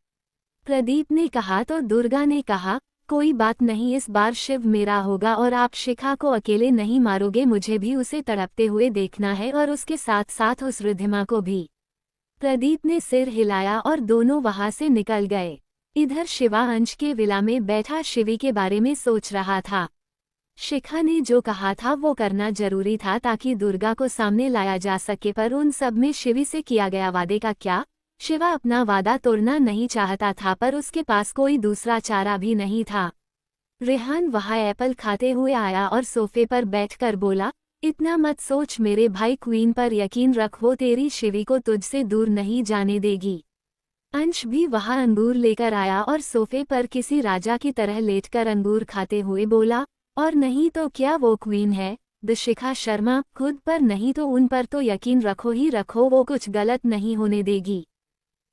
A: प्रदीप ने कहा तो दुर्गा ने कहा, कोई बात नहीं, इस बार शिव मेरा होगा और आप शिखा को अकेले नहीं मारोगे, मुझे भी उसे तड़पते हुए देखना है और उसके साथ साथ उस रिद्धिमा को भी। प्रदीप ने सिर हिलाया और दोनों वहां से निकल गए। इधर शिवा अंश के विला में बैठा शिवी के बारे में सोच रहा था। शिखा ने जो कहा था वो करना जरूरी था ताकि दुर्गा को सामने लाया जा सके, पर उन सब में शिवी से किया गया वादे का क्या? शिवा अपना वादा तोड़ना नहीं चाहता था, पर उसके पास कोई दूसरा चारा भी नहीं था। रेहान वहां एप्पल खाते हुए आया और सोफे पर बैठकर बोला, इतना मत सोच मेरे भाई, क्वीन पर यकीन रख, वो तेरी शिवी को तुझसे दूर नहीं जाने देगी। अंश भी वहां अंगूर लेकर आया और सोफे पर किसी राजा की तरह लेटकर अंगूर खाते हुए बोला, और नहीं तो क्या वो क्वीन है? शिखा शर्मा, खुद पर नहीं तो उन पर तो यकीन रखो ही रखो, वो कुछ गलत नहीं होने देगी।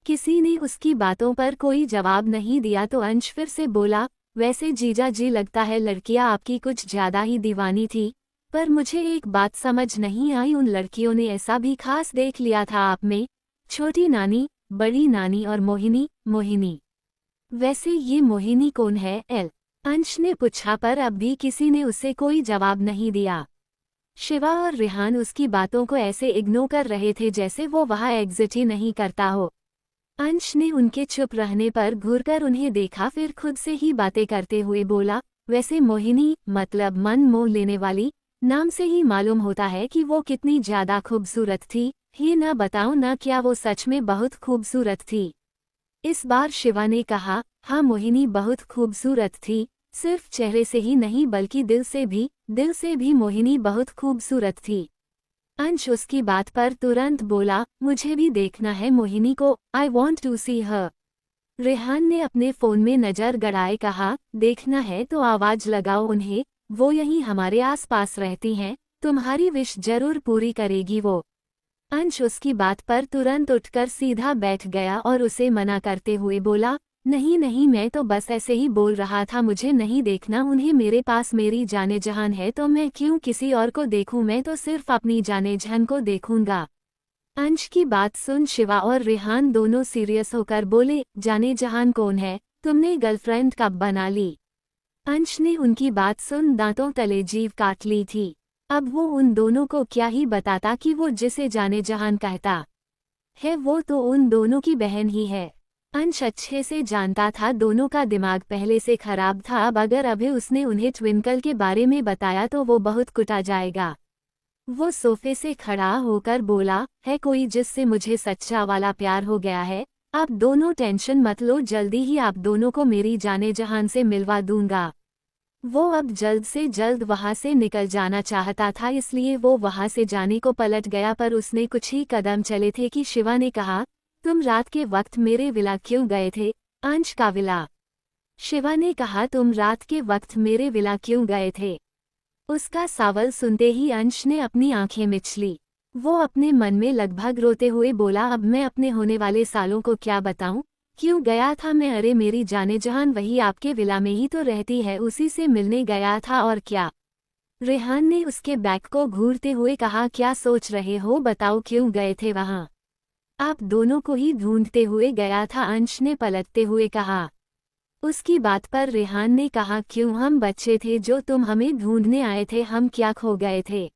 A: किसी ने उसकी बातों पर कोई जवाब नहीं दिया तो अंश फिर से बोला, वैसे जीजा जी लगता है लड़कियां आपकी कुछ ज्यादा ही दीवानी थी, पर मुझे एक बात समझ नहीं आई, उन लड़कियों ने ऐसा भी खास देख लिया था आप में? छोटी नानी, बड़ी नानी और मोहिनी। मोहिनी? वैसे ये मोहिनी कौन है? एल अंश ने पूछा, पर अब भी किसी ने उसे कोई जवाब नहीं दिया। शिवा और रेहान उसकी बातों को ऐसे इग्नोर कर रहे थे जैसे वो वहां एग्जिट ही नहीं करता हो। अंश ने उनके चुप रहने पर घूरकर उन्हें देखा, फिर खुद से ही बातें करते हुए बोला, वैसे मोहिनी मतलब मन मोह लेने वाली, नाम से ही मालूम होता है कि वो कितनी ज्यादा खूबसूरत थी। ये ना बताऊं ना क्या, वो सच में बहुत खूबसूरत थी। इस बार शिवा ने कहा, हाँ मोहिनी बहुत खूबसूरत थी, सिर्फ चेहरे से ही नहीं बल्कि दिल से भी मोहिनी बहुत खूबसूरत थी। अंश उसकी बात पर तुरंत बोला, मुझे भी देखना है मोहिनी को, आई वॉन्ट टू सी हर। रेहान ने अपने फोन में नजर गड़ाए कहा, देखना है तो आवाज लगाओ उन्हें, वो यहीं हमारे आसपास रहती हैं, तुम्हारी विश जरूर पूरी करेगी वो। अंश उसकी बात पर तुरंत उठकर सीधा बैठ गया और उसे मना करते हुए बोला, नहीं नहीं, मैं तो बस ऐसे ही बोल रहा था, मुझे नहीं देखना उन्हें, मेरे पास मेरी जाने जहान है तो मैं क्यों किसी और को देखूं, मैं तो सिर्फ अपनी जाने जहान को देखूंगा। अंश की बात सुन शिवा और रेहान दोनों सीरियस होकर बोले, जाने जहान कौन है? तुमने गर्लफ्रेंड कब बना ली? अंश ने उनकी बात सुन दांतों तले जीभ काट ली थी। अब वो उन दोनों को क्या ही बताता कि वो जिसे जाने जहान कहता है वो तो उन दोनों की बहन ही है। अंश अच्छे से जानता था दोनों का दिमाग पहले से खराब था, अब अगर अभी उसने उन्हें ट्विंकल के बारे में बताया तो वो बहुत कुटा जाएगा। वो सोफे से खड़ा होकर बोला, है कोई जिससे मुझे सच्चा वाला प्यार हो गया है? आप दोनों टेंशन मत लो, जल्दी ही आप दोनों को मेरी जाने जहान से मिलवा दूंगा। वो अब जल्द से जल्द वहां से निकल जाना चाहता था, इसलिए वो वहां से जाने को पलट गया, पर उसने कुछ ही कदम चले थे कि शिवा ने कहा, तुम रात के वक्त मेरे विला क्यों गए थे? अंश का विला? शिवा ने कहा, तुम रात के वक्त मेरे विला क्यों गए थे? उसका सवाल सुनते ही अंश ने अपनी आंखें मिच ली। वो अपने मन में लगभग रोते हुए बोला, अब मैं अपने होने वाले सालों को क्या बताऊं? क्यों गया था मैं? अरे मेरी जाने जहान, वही आपके विला में ही तो रहती है, उसी से मिलने गया था और क्या। रेहान ने उसके बैग को घूरते हुए कहा, क्या सोच रहे हो, बताओ क्यों गए थे वहां? आप दोनों को ही ढूंढते हुए गया था, अंश ने पलटते हुए कहा। उसकी बात पर रेहान ने कहा, क्यों, हम बच्चे थे जो तुम हमें ढूंढने आए थे, हम क्या खो गए थे?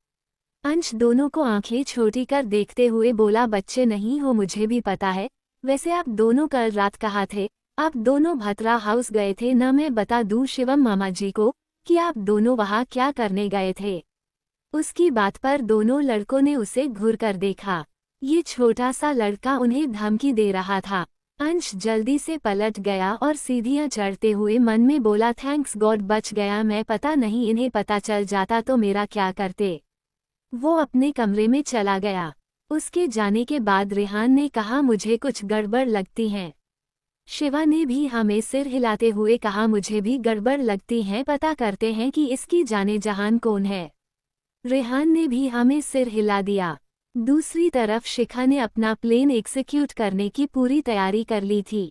A: अंश दोनों को आंखें छोटी कर देखते हुए बोला, बच्चे नहीं हो, मुझे भी पता है। वैसे आप दोनों कल रात कहाँ थे? आप दोनों भतरा हाउस गए थे ना? मैं बता दूं शिवम मामा जी को कि आप दोनों वहां क्या करने गए थे? उसकी बात पर दोनों लड़कों ने उसे घूर कर देखा। ये छोटा सा लड़का उन्हें धमकी दे रहा था। अंश जल्दी से पलट गया और सीढ़ियां चढ़ते हुए मन में बोला, थैंक्स गॉड बच गया मैं, पता नहीं इन्हें पता चल जाता तो मेरा क्या करते। वो अपने कमरे में चला गया। उसके जाने के बाद रेहान ने कहा, मुझे कुछ गड़बड़ लगती है। शिवा ने भी हमें सिर हिलाते हुए कहा, मुझे भी गड़बड़ लगती है, पता करते हैं कि इसकी जाने जहान कौन है। रेहान ने भी हमें सिर हिला दिया। दूसरी तरफ शिखा ने अपना प्लेन एग्जीक्यूट करने की पूरी तैयारी कर ली थी।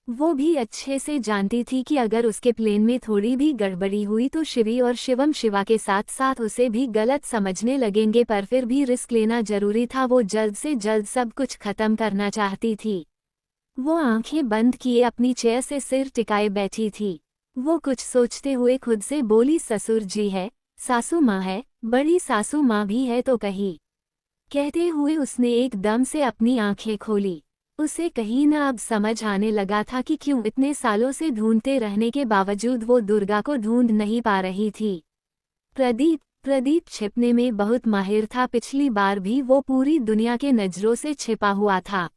A: वो भी अच्छे से जानती थी कि अगर उसके प्लेन में थोड़ी भी गड़बड़ी हुई तो शिवी और शिवम शिवा के साथ साथ उसे भी गलत समझने लगेंगे, पर फिर भी रिस्क लेना जरूरी था। वो जल्द से जल्द सब कुछ खत्म करना चाहती थी। वो आंखें बंद किए अपनी चेयर से सिर टिकाए बैठी थी। वो कुछ सोचते हुए खुद से बोली, ससुर जी है, सासू माँ है, बड़ी सासू माँ भी है तो कही। कहते हुए उसने एकदम से अपनी आंखें खोली। उसे कहीं न अब समझ आने लगा था कि क्यों इतने सालों से ढूंढते रहने के बावजूद वो दुर्गा को ढूंढ नहीं पा रही थी। प्रदीप छिपने में बहुत माहिर था, पिछली बार भी वो पूरी दुनिया के नजरों से छिपा हुआ था।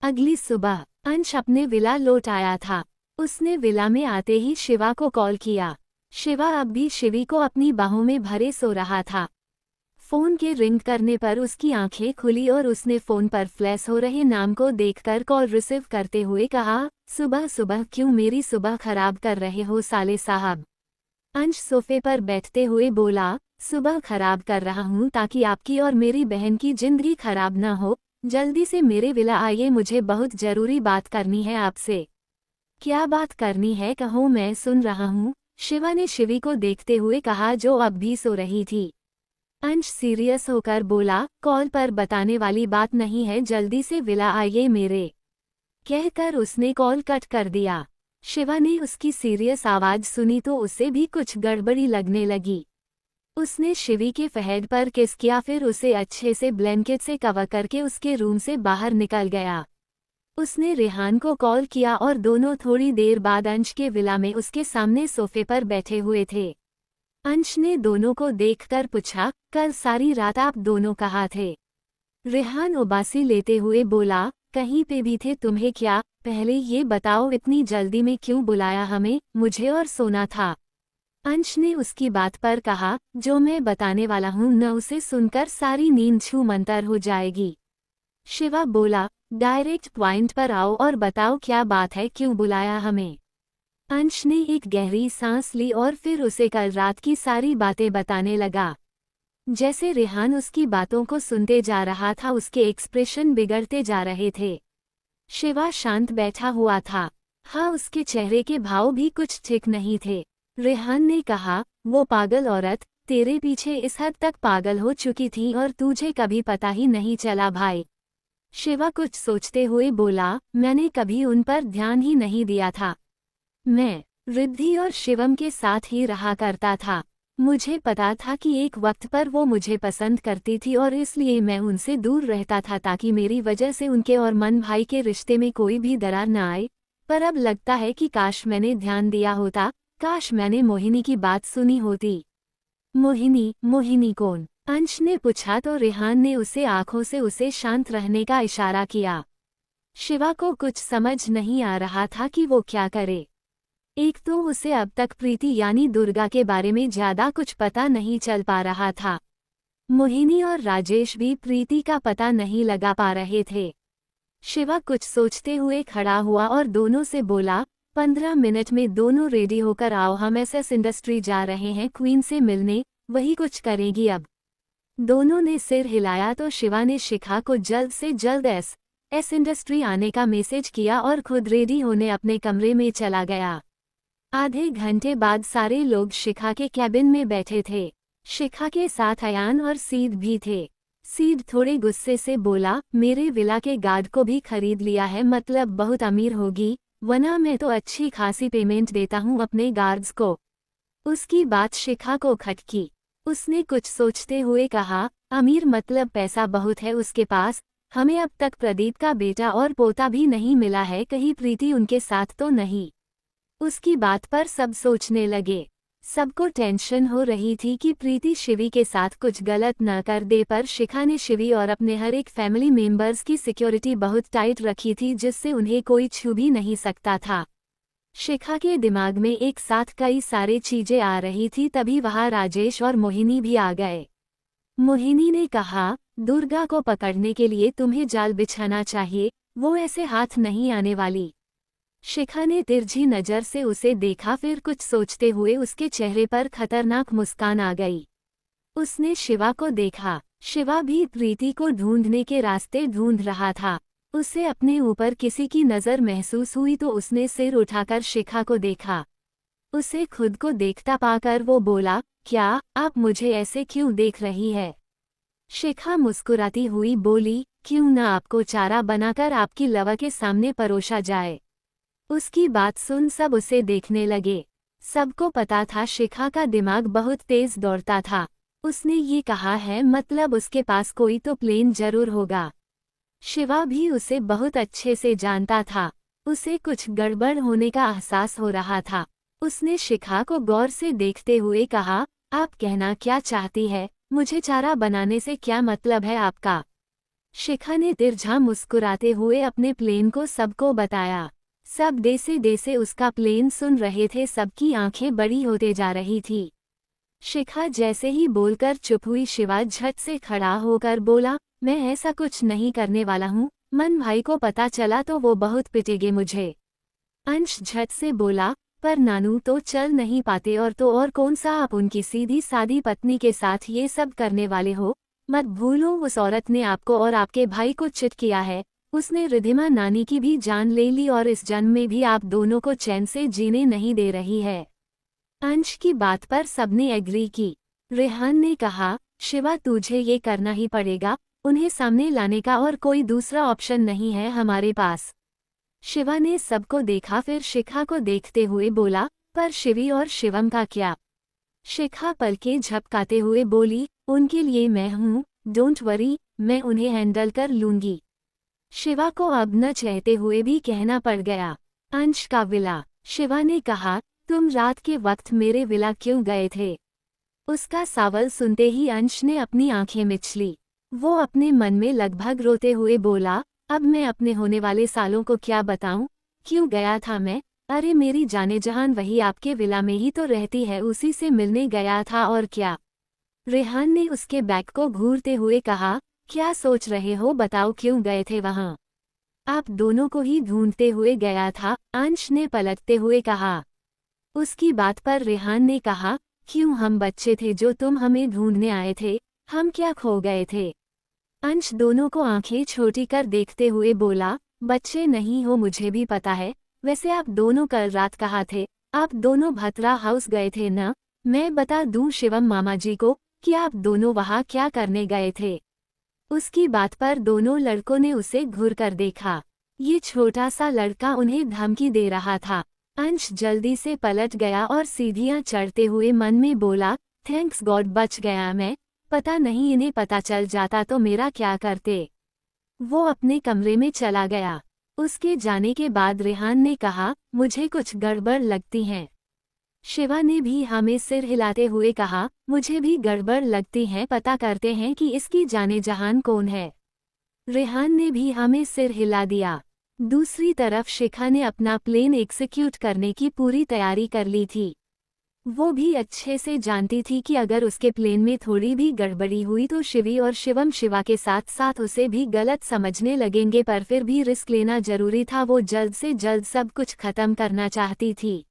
A: अगली सुबह अंश अपने विला लौट आया था। उसने विला में आते ही शिवा को कॉल किया। शिवा अब भी शिवी को अपनी बाहों में भरे सो रहा था। फोन के रिंग करने पर उसकी आंखें खुली और उसने फोन पर फ्लैश हो रहे नाम को देखकर कॉल रिसीव करते हुए कहा, सुबह सुबह क्यों मेरी सुबह खराब कर रहे हो साले साहब? अंश सोफे पर बैठते हुए बोला, सुबह खराब कर रहा हूँ ताकि आपकी और मेरी बहन की जिंदगी खराब ना हो। जल्दी से मेरे विला आइए, मुझे बहुत जरूरी बात करनी है आपसे। क्या बात करनी है, कहो, मैं सुन रहा हूँ, शिवा ने शिवी को देखते हुए कहा जो अब भी सो रही थी। अंश सीरियस होकर बोला, कॉल पर बताने वाली बात नहीं है, जल्दी से विला आइए मेरे। कहकर उसने कॉल कट कर दिया। शिवा ने उसकी सीरियस आवाज सुनी तो उसे भी कुछ गड़बड़ी लगने लगी। उसने शिवी के फहेड पर किस किया, फिर उसे अच्छे से ब्लैंकेट से कवर करके उसके रूम से बाहर निकल गया। उसने रेहान को कॉल किया और दोनों थोड़ी देर बाद अंश के विला में उसके सामने सोफे पर बैठे हुए थे। अंश ने दोनों को देखकर पूछा, कल सारी रात आप दोनों कहाँ थे? रेहान उबासी लेते हुए बोला, कहीं पे भी थे, तुम्हें क्या? पहले ये बताओ इतनी जल्दी में क्यों बुलाया हमें? मुझे और सोना था। अंश ने उसकी बात पर कहा, जो मैं बताने वाला हूँ न उसे सुनकर सारी नींद छू मंतर हो जाएगी। शिवा बोला, डायरेक्ट पॉइंट पर आओ और बताओ क्या बात है, क्यों बुलाया हमें? अंश ने एक गहरी सांस ली और फिर उसे कल रात की सारी बातें बताने लगा। जैसे रेहान उसकी बातों को सुनते जा रहा था उसके एक्सप्रेशन बिगड़ते जा रहे थे। शिवा शांत बैठा हुआ था। हाँ, उसके चेहरे के भाव भी कुछ ठीक नहीं थे। रेहान ने कहा, वो पागल औरत तेरे पीछे इस हद तक पागल हो चुकी थी और तुझे कभी पता ही नहीं चला भाई। शिवा कुछ सोचते हुए बोला, मैंने कभी उन पर ध्यान ही नहीं दिया था। मैं रिद्धि और शिवम के साथ ही रहा करता था। मुझे पता था कि एक वक्त पर वो मुझे पसंद करती थी और इसलिए मैं उनसे दूर रहता था ताकि मेरी वजह से उनके और मन भाई के रिश्ते में कोई भी दरार न आए। पर अब लगता है कि काश मैंने ध्यान दिया होता, काश मैंने मोहिनी की बात सुनी होती। मोहिनी कौन? अंश ने पूछा तो रेहान ने उसे आंखों से उसे शांत रहने का इशारा किया। शिवा को कुछ समझ नहीं आ रहा था कि वो क्या करे। एक तो उसे अब तक प्रीति यानी दुर्गा के बारे में ज्यादा कुछ पता नहीं चल पा रहा था। मोहिनी और राजेश भी प्रीति का पता नहीं लगा पा रहे थे। शिवा कुछ सोचते हुए खड़ा हुआ और दोनों से बोला, 15 मिनट में दोनों रेडी होकर आओ, हम एसएस इंडस्ट्री जा रहे हैं क्वीन से मिलने, वही कुछ करेगी अब। दोनों ने सिर हिलाया तो शिवा ने शिखा को जल्द से जल्द एस इंडस्ट्री आने का मैसेज किया और खुद रेडी होने अपने कमरे में चला गया। आधे घंटे बाद सारे लोग शिखा के कैबिन में बैठे थे। शिखा के साथ अयान और सीड भी थे। सीड थोड़े गुस्से से बोला, मेरे विला के गार्ड को भी खरीद लिया है, मतलब बहुत अमीर होगी, वरना मैं तो अच्छी खासी पेमेंट देता हूँ अपने गार्ड्स को। उसकी बात शिखा को खटकी। उसने कुछ सोचते हुए कहा, अमीर मतलब पैसा बहुत है उसके पास, हमें अब तक प्रदीप का बेटा और पोता भी नहीं मिला है, कहीं प्रीति उनके साथ तो नहीं। उसकी बात पर सब सोचने लगे। सबको टेंशन हो रही थी कि प्रीति शिवी के साथ कुछ गलत न कर दे, पर शिखा ने शिवी और अपने हर एक फैमिली मेंबर्स की सिक्योरिटी बहुत टाइट रखी थी, जिससे उन्हें कोई छू भी नहीं सकता था। शिखा के दिमाग में एक साथ कई सारी चीजें आ रही थी, तभी वहां राजेश और मोहिनी भी आ गए। मोहिनी ने कहा, दुर्गा को पकड़ने के लिए तुम्हें जाल बिछाना चाहिए, वो ऐसे हाथ नहीं आने वाली। शिखा ने तिरछी नजर से उसे देखा, फिर कुछ सोचते हुए उसके चेहरे पर खतरनाक मुस्कान आ गई। उसने शिवा को देखा। शिवा भी प्रीति को ढूंढने के रास्ते ढूंढ रहा था। उसे अपने ऊपर किसी की नज़र महसूस हुई तो उसने सिर उठाकर शिखा को देखा। उसे खुद को देखता पाकर वो बोला, क्या आप मुझे ऐसे क्यों देख रही है? शिखा मुस्कुराती हुई बोली, क्यों न आपको चारा बनाकर आपकी लवा के सामने परोसा जाए। उसकी बात सुन सब उसे देखने लगे। सबको पता था शिखा का दिमाग बहुत तेज दौड़ता था। उसने ये कहा है, मतलब उसके पास कोई तो प्लान जरूर होगा। शिवा भी उसे बहुत अच्छे से जानता था। उसे कुछ गड़बड़ होने का एहसास हो रहा था। उसने शिखा को गौर से देखते हुए कहा, आप कहना क्या चाहती है? मुझे चारा बनाने से क्या मतलब है आपका? शिखा ने तिरछा मुस्कुराते हुए अपने प्लान को सबको बताया। सब देसे देसे उसका प्लान सुन रहे थे, सबकी आंखें बड़ी होते जा रही थी। शिखा जैसे ही बोलकर चुप हुई, शिवा झट से खड़ा होकर बोला, मैं ऐसा कुछ नहीं करने वाला हूँ, मन भाई को पता चला तो वो बहुत पिटेगे मुझे। अंश झट से बोला, पर नानू तो चल नहीं पाते और तो और कौन सा आप उनकी सीधी सादी पत्नी के साथ ये सब करने वाले हो? मत भूलो उस औरत ने आपको और आपके भाई को चिट किया है। उसने रिधिमा नानी की भी जान ले ली और इस जन्म में भी आप दोनों को चैन से जीने नहीं दे रही है। अंश की बात पर सबने एग्री की। रेहान ने कहा, शिवा तुझे ये करना ही पड़ेगा, उन्हें सामने लाने का और कोई दूसरा ऑप्शन नहीं है हमारे पास। शिवा ने सबको देखा, फिर शिखा को देखते हुए बोला, पर शिवी और शिवम का क्या? शिखा पलके झपकाते हुए बोली, उनके लिए मैं हूँ, डोंट वरी, मैं उन्हें हैंडल कर लूंगी। शिवा को अब न चाहते हुए भी कहना पड़ गया, अंश का विला। शिवा ने कहा, तुम रात के वक्त मेरे विला क्यों गए थे? उसका सवाल सुनते ही अंश ने अपनी आंखें मिचली। वो अपने मन में लगभग रोते हुए बोला, अब मैं अपने होने वाले सालों को क्या बताऊं? क्यों गया था मैं? अरे मेरी जाने जहान वही आपके विला में ही तो रहती है, उसी से मिलने गया था और क्या। रेहान ने उसके बैग को घूरते हुए कहा, क्या सोच रहे हो, बताओ क्यों गए थे वहां? आप दोनों को ही ढूंढते हुए गया था, अंश ने पलटते हुए कहा। उसकी बात पर रेहान ने कहा, क्यों, हम बच्चे थे जो तुम हमें ढूंढने आए थे? हम क्या खो गए थे? अंश दोनों को आंखें छोटी कर देखते हुए बोला, बच्चे नहीं हो मुझे भी पता है, वैसे आप दोनों कल रात कहाँ थे? आप दोनों भतरा हाउस गए थे ना? मैं बता दूं शिवम मामा जी को कि आप दोनों वहां क्या करने गए थे? उसकी बात पर दोनों लड़कों ने उसे घूर कर देखा। ये छोटा सा लड़का उन्हें धमकी दे रहा था। अंश जल्दी से पलट गया और सीढ़ियां चढ़ते हुए मन में बोला, थैंक्स गॉड बच गया मैं, पता नहीं इन्हें पता चल जाता तो मेरा क्या करते। वो अपने कमरे में चला गया। उसके जाने के बाद रेहान ने कहा, मुझे कुछ गड़बड़ लगती हैं। शिवा ने भी हमें सिर हिलाते हुए कहा, मुझे भी गड़बड़ लगती है, पता करते हैं कि इसकी जाने जहान कौन है। रेहान ने भी हमें सिर हिला दिया। दूसरी तरफ शिखा ने अपना प्लान एग्जीक्यूट करने की पूरी तैयारी कर ली थी। वो भी अच्छे से जानती थी कि अगर उसके प्लान में थोड़ी भी गड़बड़ी हुई तो शिवी और शिवम शिवा के साथ साथ उसे भी गलत समझने लगेंगे, पर फिर भी रिस्क लेना जरूरी था। वो जल्द से जल्द सब कुछ खत्म करना चाहती थी।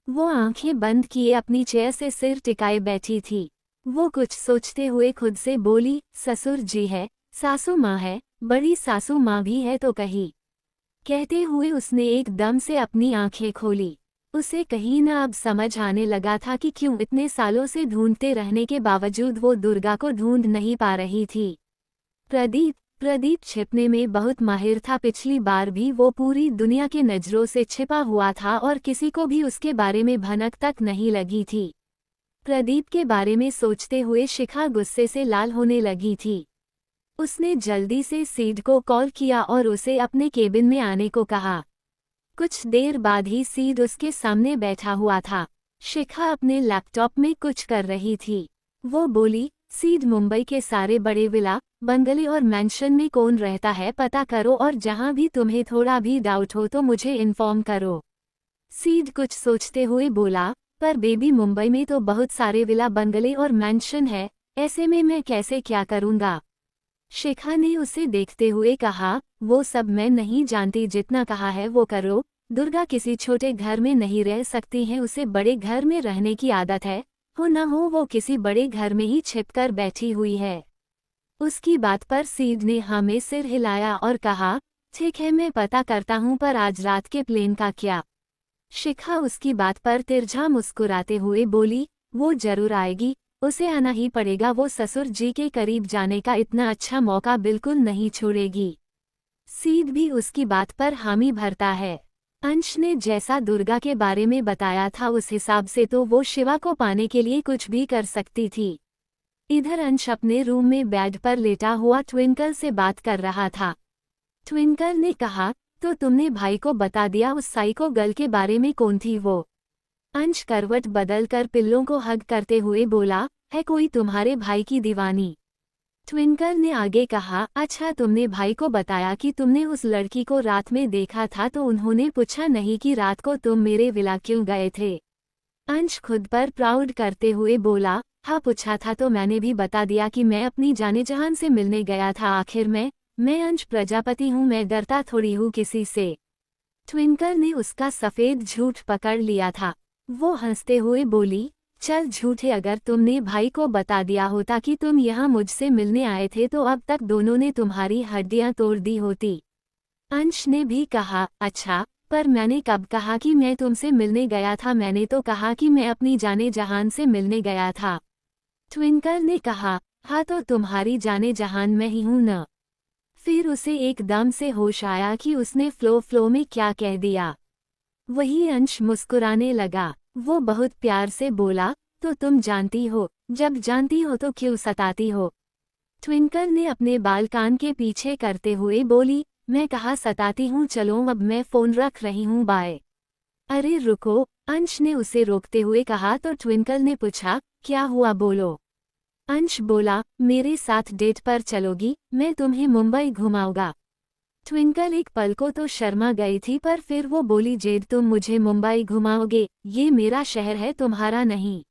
A: वो आंखें बंद किए अपनी चेयर से सिर टिकाए बैठी थी। वो कुछ सोचते हुए खुद से बोली, ससुर जी है, सासू माँ है, बड़ी सासू माँ भी है तो कही। कहते हुए उसने एकदम से अपनी आंखें खोली। उसे कहीं न अब समझ आने लगा था कि क्यों इतने सालों से ढूंढते रहने के बावजूद वो दुर्गा को ढूंढ नहीं पा रही थी। प्रदीप प्रदीप छिपने में बहुत माहिर था। पिछली बार भी वो पूरी दुनिया के नज़रों से छिपा हुआ था और किसी को भी उसके बारे में भनक तक नहीं लगी थी। प्रदीप के बारे में सोचते हुए शिखा गुस्से से लाल होने लगी थी। उसने जल्दी से सीड को कॉल किया और उसे अपने केबिन में आने को कहा। कुछ देर बाद ही सीड उसके सामने बैठा हुआ था। शिखा अपने लैपटॉप में कुछ कर रही थी। वो बोली, सीड, मुंबई के सारे बड़े विला, बंगले और मैंशन में कौन रहता है पता करो और जहां भी तुम्हें थोड़ा भी डाउट हो तो मुझे इन्फॉर्म करो। सीड कुछ सोचते हुए बोला, पर बेबी मुंबई में तो बहुत सारे विला, बंगले और मैंशन है, ऐसे में मैं कैसे क्या करूँगा। शिखा ने उसे देखते हुए कहा, वो सब मैं नहीं जानती, जितना कहा है वो करो। दुर्गा किसी छोटे घर में नहीं रह सकती है, उसे बड़े घर में रहने की आदत है। हो न हो वो किसी बड़े घर में ही छिपकर बैठी हुई है। उसकी बात पर सीड ने हाँ में सिर हिलाया और कहा, ठीक है मैं पता करता हूँ, पर आज रात के प्लेन का क्या। शिखा उसकी बात पर तिरछा मुस्कुराते हुए बोली, वो जरूर आएगी, उसे आना ही पड़ेगा। वो ससुर जी के करीब जाने का इतना अच्छा मौका बिल्कुल नहीं छोड़ेगी। सीड भी उसकी बात पर हामी भरता है। अंश ने जैसा दुर्गा के बारे में बताया था उस हिसाब से तो वो शिवा को पाने के लिए कुछ भी कर सकती थी। इधर अंश अपने रूम में बेड पर लेटा हुआ ट्विंकल से बात कर रहा था। ट्विंकल ने कहा, तो तुमने भाई को बता दिया उस साइको गर्ल के बारे में? कौन थी वो? अंश करवट बदलकर पिल्लों को हग करते हुए बोला, है कोई तुम्हारे भाई की दीवानी। ट्विंकल ने आगे कहा, अच्छा तुमने भाई को बताया कि तुमने उस लड़की को रात में देखा था, तो उन्होंने पूछा नहीं कि रात को तुम मेरे विला क्यों गए थे? अंश खुद पर प्राउड करते हुए बोला, हाँ पूछा था तो मैंने भी बता दिया कि मैं अपनी जाने जहान से मिलने गया था। आखिर मैं अंश प्रजापति हूँ, मैं डरता थोड़ी हूँ किसी से। ट्विंकल ने उसका सफेद झूठ पकड़ लिया था। वो हंसते हुए बोली, चल झूठे, अगर तुमने भाई को बता दिया होता कि तुम यहाँ मुझसे मिलने आए थे तो अब तक दोनों ने तुम्हारी हड्डियां तोड़ दी होती। अंश ने भी कहा, अच्छा, पर मैंने कब कहा कि मैं तुमसे मिलने गया था? मैंने तो कहा कि मैं अपनी जाने जहान से मिलने गया था। ट्विंकल ने कहा, हाँ तो तुम्हारी जाने जहान मैं ही हूं न। फिर उसे एकदम से होश आया कि उसने फ्लो में क्या कह दिया। वही अंश मुस्कुराने लगा। वो बहुत प्यार से बोला, तो तुम जानती हो, जब जानती हो तो क्यों सताती हो? ट्विंकल ने अपने बाल कान के पीछे करते हुए बोली, मैं कहाँ सताती हूँ, चलो अब मैं फोन रख रही हूँ, बाय। अरे रुको, अंश ने उसे रोकते हुए कहा। तो ट्विंकल ने पूछा, क्या हुआ बोलो। अंश बोला, मेरे साथ डेट पर चलोगी? मैं तुम्हें मुंबई घुमाऊंगा। ट्विंकल एक पल को तो शर्मा गई थी, पर फिर वो बोली, जेड तुम मुझे मुंबई घुमाओगे? ये मेरा शहर है, तुम्हारा नहीं।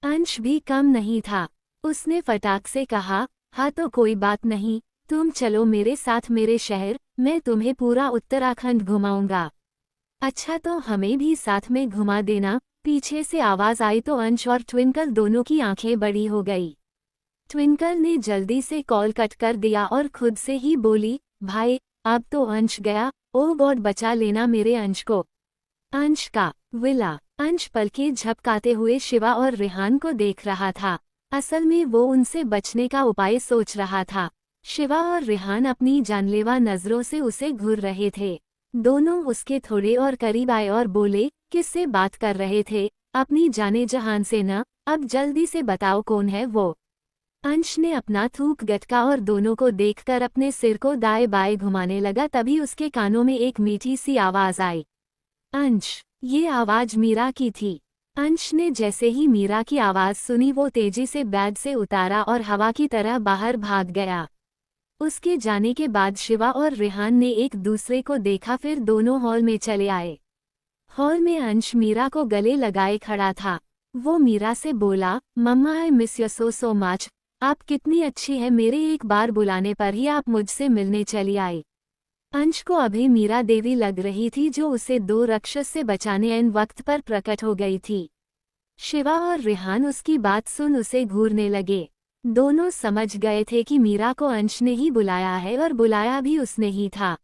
A: अंश भी कम नहीं था। उसने फटाक से कहा, हाँ तो कोई बात नहीं, तुम चलो मेरे साथ मेरे शहर, मैं तुम्हें पूरा उत्तराखंड घुमाऊंगा। अच्छा तो हमें भी साथ में घुमा देना। पीछे से आवाज आई तो अंश और ट्विंकल दोनों की आंखें बड़ी हो गई। ट्विंकल ने जल्दी से कॉल कट कर दिया और खुद से ही बोली, भाई अब तो अंश गया, ओ गॉड बचा लेना मेरे अंश को। अंश का विला। अंश पलके झपकाते हुए शिवा और रेहान को देख रहा था। असल में वो उनसे बचने का उपाय सोच रहा था। शिवा और रेहान अपनी जानलेवा नजरों से उसे घूर रहे थे। दोनों उसके थोड़े और करीब आए और बोले, किससे बात कर रहे थे? अपनी जाने जहान से न? अब जल्दी से बताओ कौन है वो। अंश ने अपना थूक गटका और दोनों को देखकर अपने सिर को दाएं बाएं घुमाने लगा। तभी उसके कानों में एक मीठी सी आवाज आई, अंश। ये आवाज मीरा की थी। अंश ने जैसे ही मीरा की आवाज सुनी वो तेजी से बेड से उतारा और हवा की तरह बाहर भाग गया। उसके जाने के बाद शिवा और रेहान ने एक दूसरे को देखा, फिर दोनों हॉल में चले आए। हॉल में अंश मीरा को गले लगाए खड़ा था। वो मीरा से बोला, मम्मा I miss you so much, आप कितनी अच्छी है, मेरे एक बार बुलाने पर ही आप मुझसे मिलने चली आई। अंश को अभी मीरा देवी लग रही थी, जो उसे 2 राक्षस से बचाने ऐन वक्त पर प्रकट हो गई थी। शिवा और रेहान उसकी बात सुन उसे घूरने लगे। दोनों समझ गए थे कि मीरा को अंश ने ही बुलाया है और बुलाया भी उसने ही था।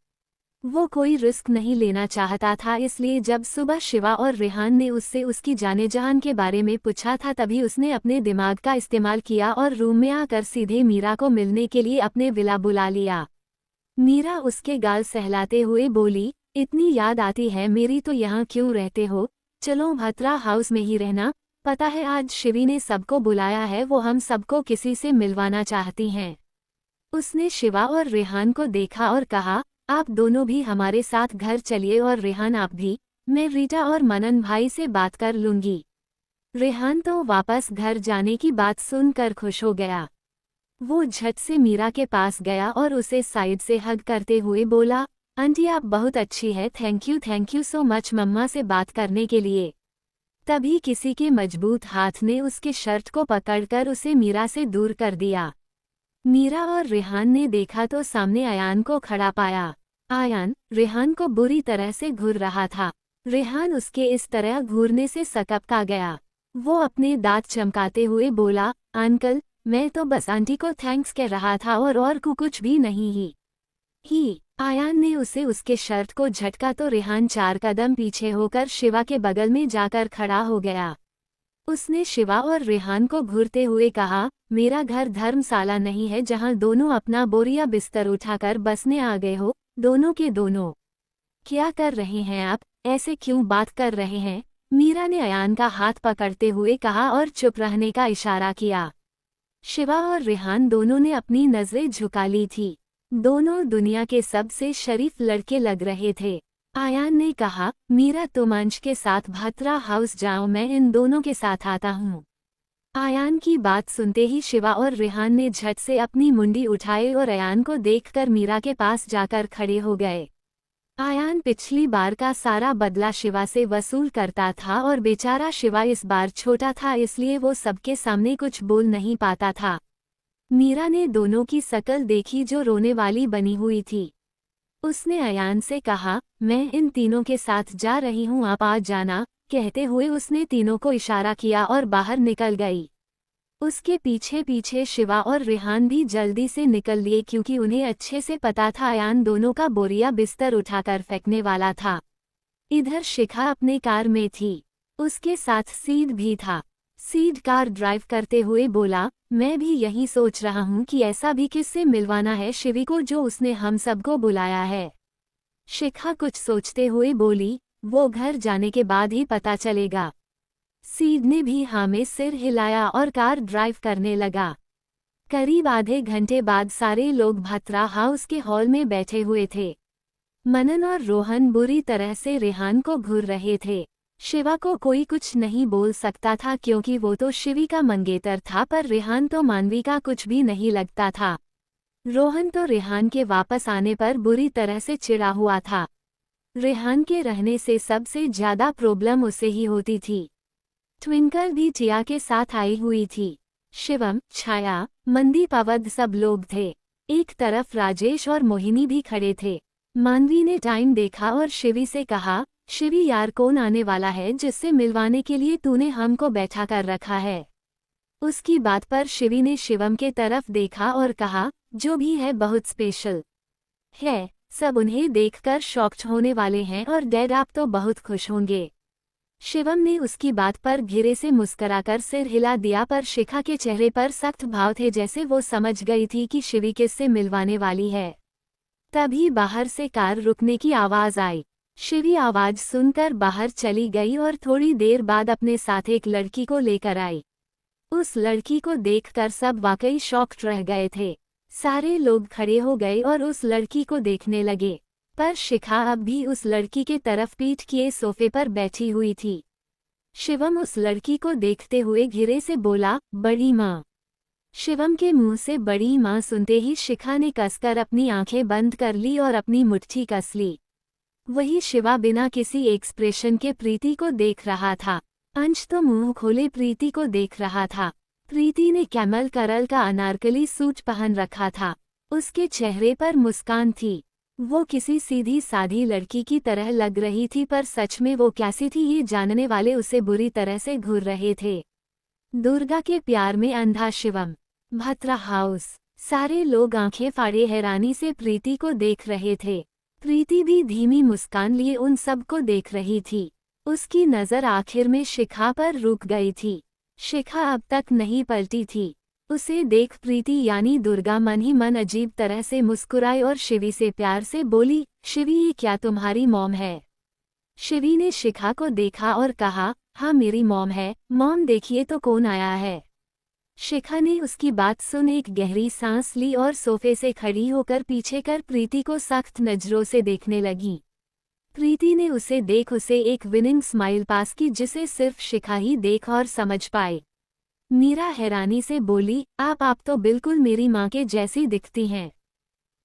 A: वो कोई रिस्क नहीं लेना चाहता था, इसलिए जब सुबह शिवा और रेहान ने उससे उसकी जाने जहान के बारे में पूछा था तभी उसने अपने दिमाग का इस्तेमाल किया और रूम में आकर सीधे मीरा को मिलने के लिए अपने विला बुला लिया। मीरा उसके गाल सहलाते हुए बोली, इतनी याद आती है मेरी तो यहाँ क्यों रहते हो, चलो भत्रा हाउस में ही रहना। पता है आज शिवी ने सबको बुलाया है, वो हम सबको किसी से मिलवाना चाहती हैं। उसने शिवा और रेहान को देखा और कहा, आप दोनों भी हमारे साथ घर चलिए और रेहान आप भी, मैं रीटा और मनन भाई से बात कर लूंगी। रेहान तो वापस घर जाने की बात सुनकर खुश हो गया। वो झट से मीरा के पास गया और उसे साइड से हग करते हुए बोला, आंटी आप बहुत अच्छी है, थैंक यू सो मच मम्मा से बात करने के लिए। तभी किसी के मजबूत हाथ ने उसके शर्ट को पकड़कर उसे मीरा से दूर कर दिया। मीरा और रेहान ने देखा तो सामने अयान को खड़ा पाया। अयान रेहान को बुरी तरह से घूर रहा था। रेहान उसके इस तरह घूरने से सकपका गया। वो अपने दांत चमकाते हुए बोला, अंकल मैं तो बस आंटी को थैंक्स कह रहा था और कुछ भी नहीं ही। अयान ने उसे उसके शर्ट को झटका तो रेहान 4 कदम पीछे होकर शिवा के बगल में जाकर खड़ा हो गया। उसने शिवा और रेहान को घूरते हुए कहा, मेरा घर धर्मशाला नहीं है जहां दोनों अपना बोरिया बिस्तर उठाकर बसने आ गए हो। दोनों के दोनों क्या कर रहे हैं आप, ऐसे क्यों बात कर रहे हैं? मीरा ने अयान का हाथ पकड़ते हुए कहा और चुप रहने का इशारा किया। शिवा और रेहान दोनों ने अपनी नजरें झुका ली थी। दोनों दुनिया के सबसे शरीफ लड़के लग रहे थे। अयान ने कहा, मीरा तुम अंश के साथ भत्रा हाउस जाओ, मैं इन दोनों के साथ आता हूँ। अयान की बात सुनते ही शिवा और रेहान ने झट से अपनी मुंडी उठाई और अयान को देखकर मीरा के पास जाकर खड़े हो गए। अयान पिछली बार का सारा बदला शिवा से वसूल करता था और बेचारा शिवा इस बार छोटा था, इसलिए वो सबके सामने कुछ बोल नहीं पाता था। मीरा ने दोनों की शकल देखी जो रोने वाली बनी हुई थी। उसने अयान से कहा, मैं इन तीनों के साथ जा रही हूँ, आप आ जाना। कहते हुए उसने तीनों को इशारा किया और बाहर निकल गई। उसके पीछे पीछे शिवा और रेहान भी जल्दी से निकल लिए क्योंकि उन्हें अच्छे से पता था अयान दोनों का बोरिया बिस्तर उठाकर फेंकने वाला था। इधर शिखा अपने कार में थी, उसके साथ सीड भी था। सीड कार ड्राइव करते हुए बोला, मैं भी यही सोच रहा हूँ कि ऐसा भी किससे मिलवाना है शिवी को जो उसने हम सबको बुलाया है। शिखा कुछ सोचते हुए बोली, वो घर जाने के बाद ही पता चलेगा। सीड ने भी हाँ में सिर हिलाया और कार ड्राइव करने लगा। करीब आधे घंटे बाद सारे लोग भत्रा हाउस के हॉल में बैठे हुए थे। मनन और रोहन बुरी तरह से रेहान को घूर रहे थे। शिवा को कोई कुछ नहीं बोल सकता था क्योंकि वो तो शिवी का मंगेतर था, पर रेहान तो मानवी का कुछ भी नहीं लगता था। रोहन तो रेहान के वापस आने पर बुरी तरह से चिढ़ा हुआ था। रेहान के रहने से सबसे ज्यादा प्रॉब्लम उसे ही होती थी। ट्विंकल भी टिया के साथ आई हुई थी। शिवम, छाया, मनदीप अवध सब लोग थे। एक तरफ राजेश और मोहिनी भी खड़े थे। मानवी ने टाइम देखा और शिवी से कहा, शिवी यार कौन आने वाला है जिससे मिलवाने के लिए तूने हमको बैठा कर रखा है? उसकी बात पर शिवी ने शिवम के तरफ देखा और कहा, जो भी है बहुत स्पेशल है, सब उन्हें देखकर शॉक्ड होने वाले हैं और डैड आप तो बहुत खुश होंगे। शिवम ने उसकी बात पर घिरे से मुस्कुराकर सिर हिला दिया, पर शिखा के चेहरे पर सख्त भाव थे जैसे वो समझ गई थी कि शिवी किससे मिलवाने वाली है। तभी बाहर से कार रुकने की आवाज आई। शिवी आवाज सुनकर बाहर चली गई और थोड़ी देर बाद अपने साथ एक लड़की को लेकर आई। उस लड़की को देखकर सब वाकई शॉक्ड रह गए थे। सारे लोग खड़े हो गए और उस लड़की को देखने लगे, पर शिखा अब भी उस लड़की के तरफ पीठ किए सोफे पर बैठी हुई थी। शिवम उस लड़की को देखते हुए घिरे से बोला, बड़ी माँ। शिवम के मुंह से बड़ी माँ सुनते ही शिखा ने कसकर अपनी आंखें बंद कर ली और अपनी मुट्ठी कस ली। वही शिवा बिना किसी एक्सप्रेशन के प्रीति को देख रहा था। अंश तो मुंह खोले प्रीति को देख रहा था। प्रीति ने कैमल करल का अनारकली सूट पहन रखा था। उसके चेहरे पर मुस्कान थी। वो किसी सीधी साधी लड़की की तरह लग रही थी, पर सच में वो कैसी थी ये जानने वाले उसे बुरी तरह से घूर रहे थे। दुर्गा के प्यार में अंधा शिवम। भत्रा हाउस। सारे लोग आंखें फाड़े हैरानी से प्रीति को देख रहे थे। प्रीति भी धीमी मुस्कान लिए उन सबको देख रही थी। उसकी नज़र आखिर में शिखा पर रुक गई थी। शिखा अब तक नहीं पलटी थी। उसे देख प्रीति यानी दुर्गा मन ही मन अजीब तरह से मुस्कुराई और शिवी से प्यार से बोली, शिवी ये क्या तुम्हारी मॉम है? शिवी ने शिखा को देखा और कहा, हाँ मेरी मॉम है। मॉम देखिए तो कौन आया है। शिखा ने उसकी बात सुन एक गहरी सांस ली और सोफे से खड़ी होकर पीछे कर प्रीति को सख्त नजरों से देखने लगी। प्रीति ने उसे देख उसे एक विनिंग स्माइल पास की जिसे सिर्फ शिखा ही देख और समझ पाए। मीरा हैरानी से बोली, आप तो बिल्कुल मेरी माँ के जैसी दिखती हैं।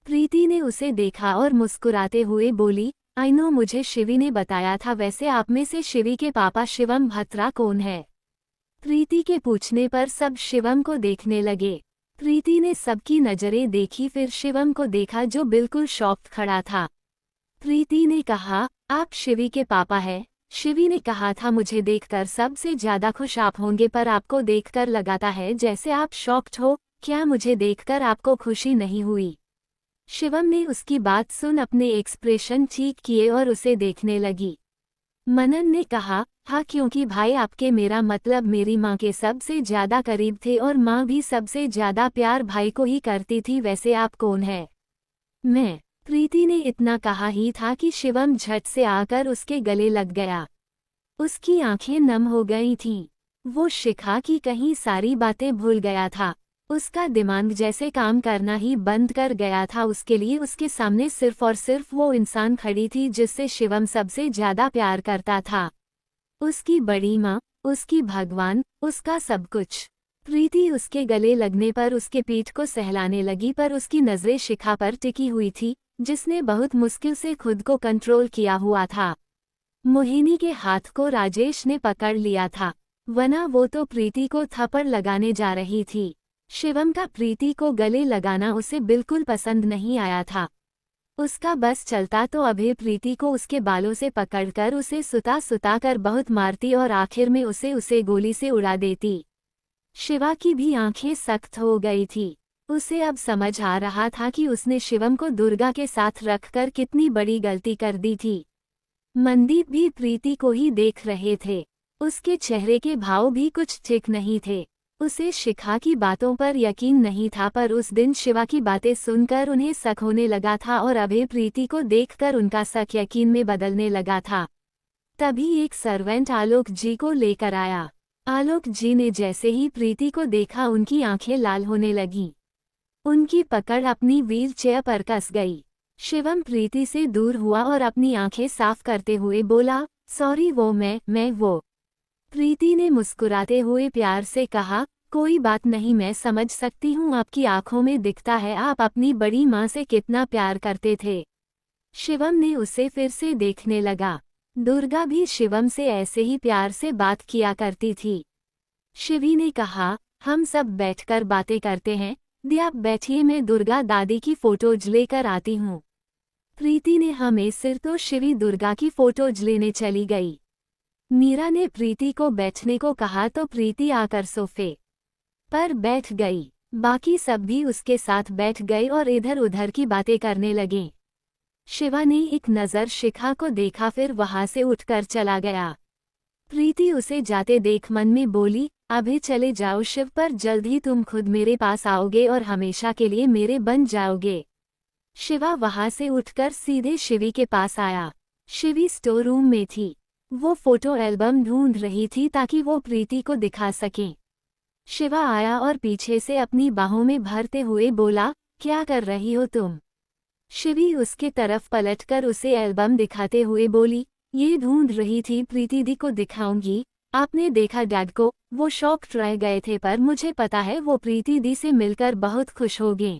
A: प्रीति ने उसे देखा और मुस्कुराते हुए बोली, आई नो मुझे शिवी ने बताया था। वैसे आप में से शिवी के पापा शिवम भत्रा कौन है? प्रीति के पूछने पर सब शिवम को देखने लगे। प्रीति ने सबकी नजरें देखी फिर शिवम को देखा जो बिल्कुल शॉक्ड खड़ा था। प्रीति ने कहा, आप शिवी के पापा हैं? शिवी ने कहा था मुझे देखकर सबसे ज्यादा खुश आप होंगे पर आपको देखकर लगाता है जैसे आप शॉक्ड हो। क्या मुझे देखकर आपको खुशी नहीं हुई? शिवम ने उसकी बात सुन अपने एक्सप्रेशन ठीक किए और उसे देखने लगी। मनन ने कहा, हाँ क्योंकि भाई आपके मेरा मतलब मेरी माँ के सबसे ज्यादा करीब थे और माँ भी सबसे ज्यादा प्यार भाई को ही करती थी। वैसे आप कौन है? मैं। प्रीति ने इतना कहा ही था कि शिवम झट से आकर उसके गले लग गया। उसकी आंखें नम हो गई थीं। वो शिखा की कहीं सारी बातें भूल गया था। उसका दिमाग जैसे काम करना ही बंद कर गया था। उसके लिए उसके सामने सिर्फ और सिर्फ वो इंसान खड़ी थी जिससे शिवम सबसे ज्यादा प्यार करता था। उसकी बड़ी माँ, उसकी भगवान, उसका सब कुछ। प्रीति उसके गले लगने पर उसके पीठ को सहलाने लगी पर उसकी नजरें शिखा पर टिकी हुई थी जिसने बहुत मुश्किल से खुद को कंट्रोल किया हुआ था। मोहिनी के हाथ को राजेश ने पकड़ लिया था वरना वो तो प्रीति को थप्पड़ लगाने जा रही थी। शिवम का प्रीति को गले लगाना उसे बिल्कुल पसंद नहीं आया था। उसका बस चलता तो अभय प्रीति को उसके बालों से पकड़कर उसे सुता सुता कर बहुत मारती और आखिर में उसे गोली से उड़ा देती। शिवा की भी आंखें सख्त हो गई थी। उसे अब समझ आ रहा था कि उसने शिवम को दुर्गा के साथ रखकर कितनी बड़ी गलती कर दी थी। मनदीप भी प्रीति को ही देख रहे थे। उसके चेहरे के भाव भी कुछ ठीक नहीं थे। उसे शिखा की बातों पर यकीन नहीं था पर उस दिन शिवा की बातें सुनकर उन्हें शक होने लगा था और अभय प्रीति को देखकर उनका शक यकीन में बदलने लगा था। तभी एक सर्वेंट आलोक जी को लेकर आया। आलोक जी ने जैसे ही प्रीति को देखा उनकी आंखें लाल होने लगीं। उनकी पकड़ अपनी व्हील चेयर पर कस गई। शिवम प्रीति से दूर हुआ और अपनी आंखें साफ करते हुए बोला, सॉरी वो मैं वो। प्रीति ने मुस्कुराते हुए प्यार से कहा, कोई बात नहीं मैं समझ सकती हूँ आपकी आंखों में दिखता है आप अपनी बड़ी माँ से कितना प्यार करते थे। शिवम ने उसे फिर से देखने लगा। दुर्गा भी शिवम से ऐसे ही प्यार से बात किया करती थी। शिवी ने कहा, हम सब बैठकर बातें करते हैं। दी आप बैठिए मैं दुर्गा दादी की फोटोज लेकर आती हूँ। प्रीति ने हमें सिर तो शिवी दुर्गा की फोटोज लेने चली गई। मीरा ने प्रीति को बैठने को कहा तो प्रीति आकर सोफे पर बैठ गई। बाकी सब भी उसके साथ बैठ गए और इधर उधर की बातें करने लगे। शिवा ने एक नज़र शिखा को देखा फिर वहां से उठकर चला गया। प्रीति उसे जाते देख मन में बोली, अभी चले जाओ शिव पर जल्द ही तुम खुद मेरे पास आओगे और हमेशा के लिए मेरे बन जाओगे। शिवा वहां से उठकर सीधे शिवी के पास आया। शिवी स्टोर रूम में थी। वो फोटो एल्बम ढूंढ रही थी ताकि वो प्रीति को दिखा सके। शिवा आया और पीछे से अपनी बाहों में भरते हुए बोला, क्या कर रही हो तुम? शिवी उसके तरफ पलटकर उसे एल्बम दिखाते हुए बोली, ये ढूंढ रही थी प्रीति दी को दिखाऊंगी। आपने देखा डैड को? वो शॉक्ड रह गए थे पर मुझे पता है वो प्रीति दी से मिलकर बहुत खुश होंगे।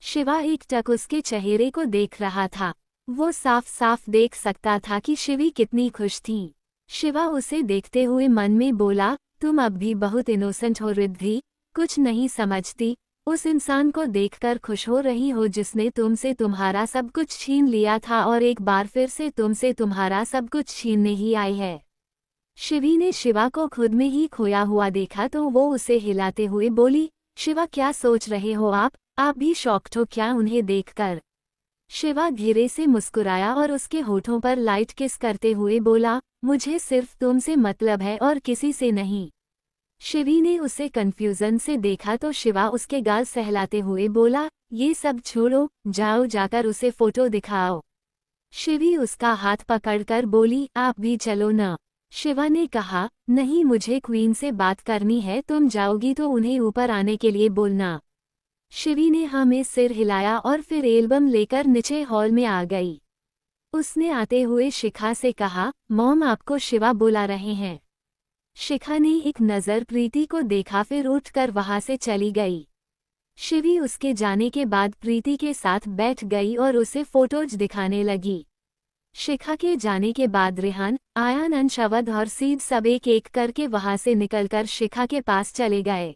A: शिवा एकटक उसके चेहरे को देख रहा था। वो साफ साफ देख सकता था कि शिवी कितनी खुश थी। शिवा उसे देखते हुए मन में बोला, तुम अब भी बहुत इनोसेंट हो रिद्धि, कुछ नहीं समझती। उस इंसान को देखकर खुश हो रही हो जिसने तुमसे तुम्हारा सब कुछ छीन लिया था और एक बार फिर से तुमसे तुम्हारा सब कुछ छीनने ही आई है। शिवी ने शिवा को खुद में ही खोया हुआ देखा तो वो उसे हिलाते हुए बोली, शिवा, क्या सोच रहे हो आप भी शॉक्ड हो क्या उन्हें देखकर? शिवा धीरे से मुस्कुराया और उसके होठों पर लाइट किस करते हुए बोला, मुझे सिर्फ तुमसे मतलब है और किसी से नहीं। शिवी ने उसे कंफ्यूजन से देखा तो शिवा उसके गाल सहलाते हुए बोला, ये सब छोड़ो, जाओ जाकर उसे फोटो दिखाओ। शिवी उसका हाथ पकड़कर बोली, आप भी चलो न। शिवा ने कहा, नहीं, मुझे क्वीन से बात करनी है, तुम जाओगी तो उन्हें ऊपर आने के लिए बोलना। शिवी ने हाँ में सिर हिलाया और फिर एल्बम लेकर नीचे हॉल में आ गई। उसने आते हुए शिखा से कहा, मॉम आपको शिवा बुला रहे हैं। शिखा ने एक नज़र प्रीति को देखा फिर उठकर वहां से चली गई। शिवी उसके जाने के बाद प्रीति के साथ बैठ गई और उसे फोटोज दिखाने लगी। शिखा के जाने के बाद रेहान, आयान, अंश, अवध और सीड सब एक एक करके वहां से निकलकर शिखा के पास चले गए।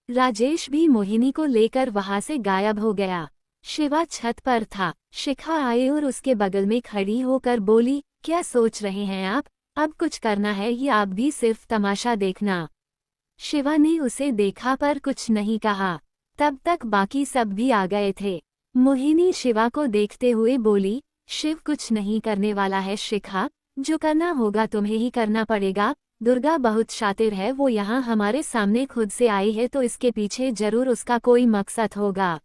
A: राजेश भी मोहिनी को लेकर वहां से गायब हो गया। शिवा छत पर था। शिखा आई और उसके बगल में खड़ी होकर बोली, क्या सोच रहे हैं आप? अब कुछ करना है या आप भी सिर्फ तमाशा देखना? शिवा ने उसे देखा पर कुछ नहीं कहा। तब तक बाकी सब भी आ गए थे। मोहिनी शिवा को देखते हुए बोली, शिव कुछ नहीं करने वाला है शिखा, जो करना होगा तुम्हें ही करना पड़ेगा। दुर्गा बहुत शातिर है, वो यहाँ हमारे सामने खुद से आई है तो इसके पीछे जरूर उसका कोई मकसद होगा।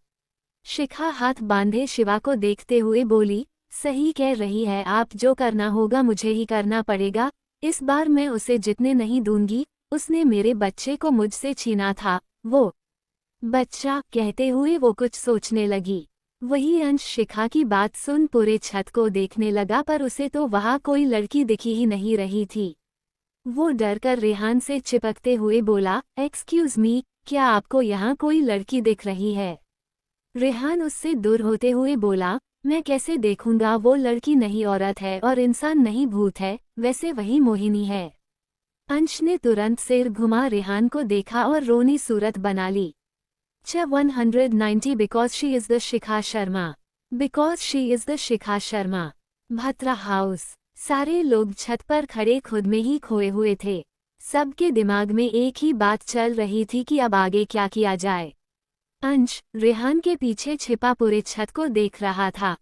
A: शिखा हाथ बांधे शिवा को देखते हुए बोली, सही कह रही है आप, जो करना होगा मुझे ही करना पड़ेगा। इस बार मैं उसे जितने नहीं दूंगी, उसने मेरे बच्चे को मुझसे छीना था। वो बच्चा, कहते हुए वो कुछ सोचने लगी। वही अंश शिखा की बात सुन पूरे छत को देखने लगा पर उसे तो वहाँ कोई लड़की दिखी ही नहीं रही थी। वो डरकर रेहान से चिपकते हुए बोला, एक्सक्यूज मी, क्या आपको यहाँ कोई लड़की दिख रही है? रेहान उससे दूर होते हुए बोला, मैं कैसे देखूंगा, वो लड़की नहीं औरत है और इंसान नहीं भूत है, वैसे वही मोहिनी है। अंश ने तुरंत सिर घुमा रेहान को देखा और रोनी सूरत बना ली। 190 because she is the Shikha Sharma. Because she is the Shikha Sharma. Batra house. सारे लोग छत पर खड़े खुद में ही खोए हुए थे। सबके दिमाग में एक ही बात चल रही थी कि अब आगे क्या किया जाए। अंश रेहान के पीछे छिपा पूरे छत को देख रहा था।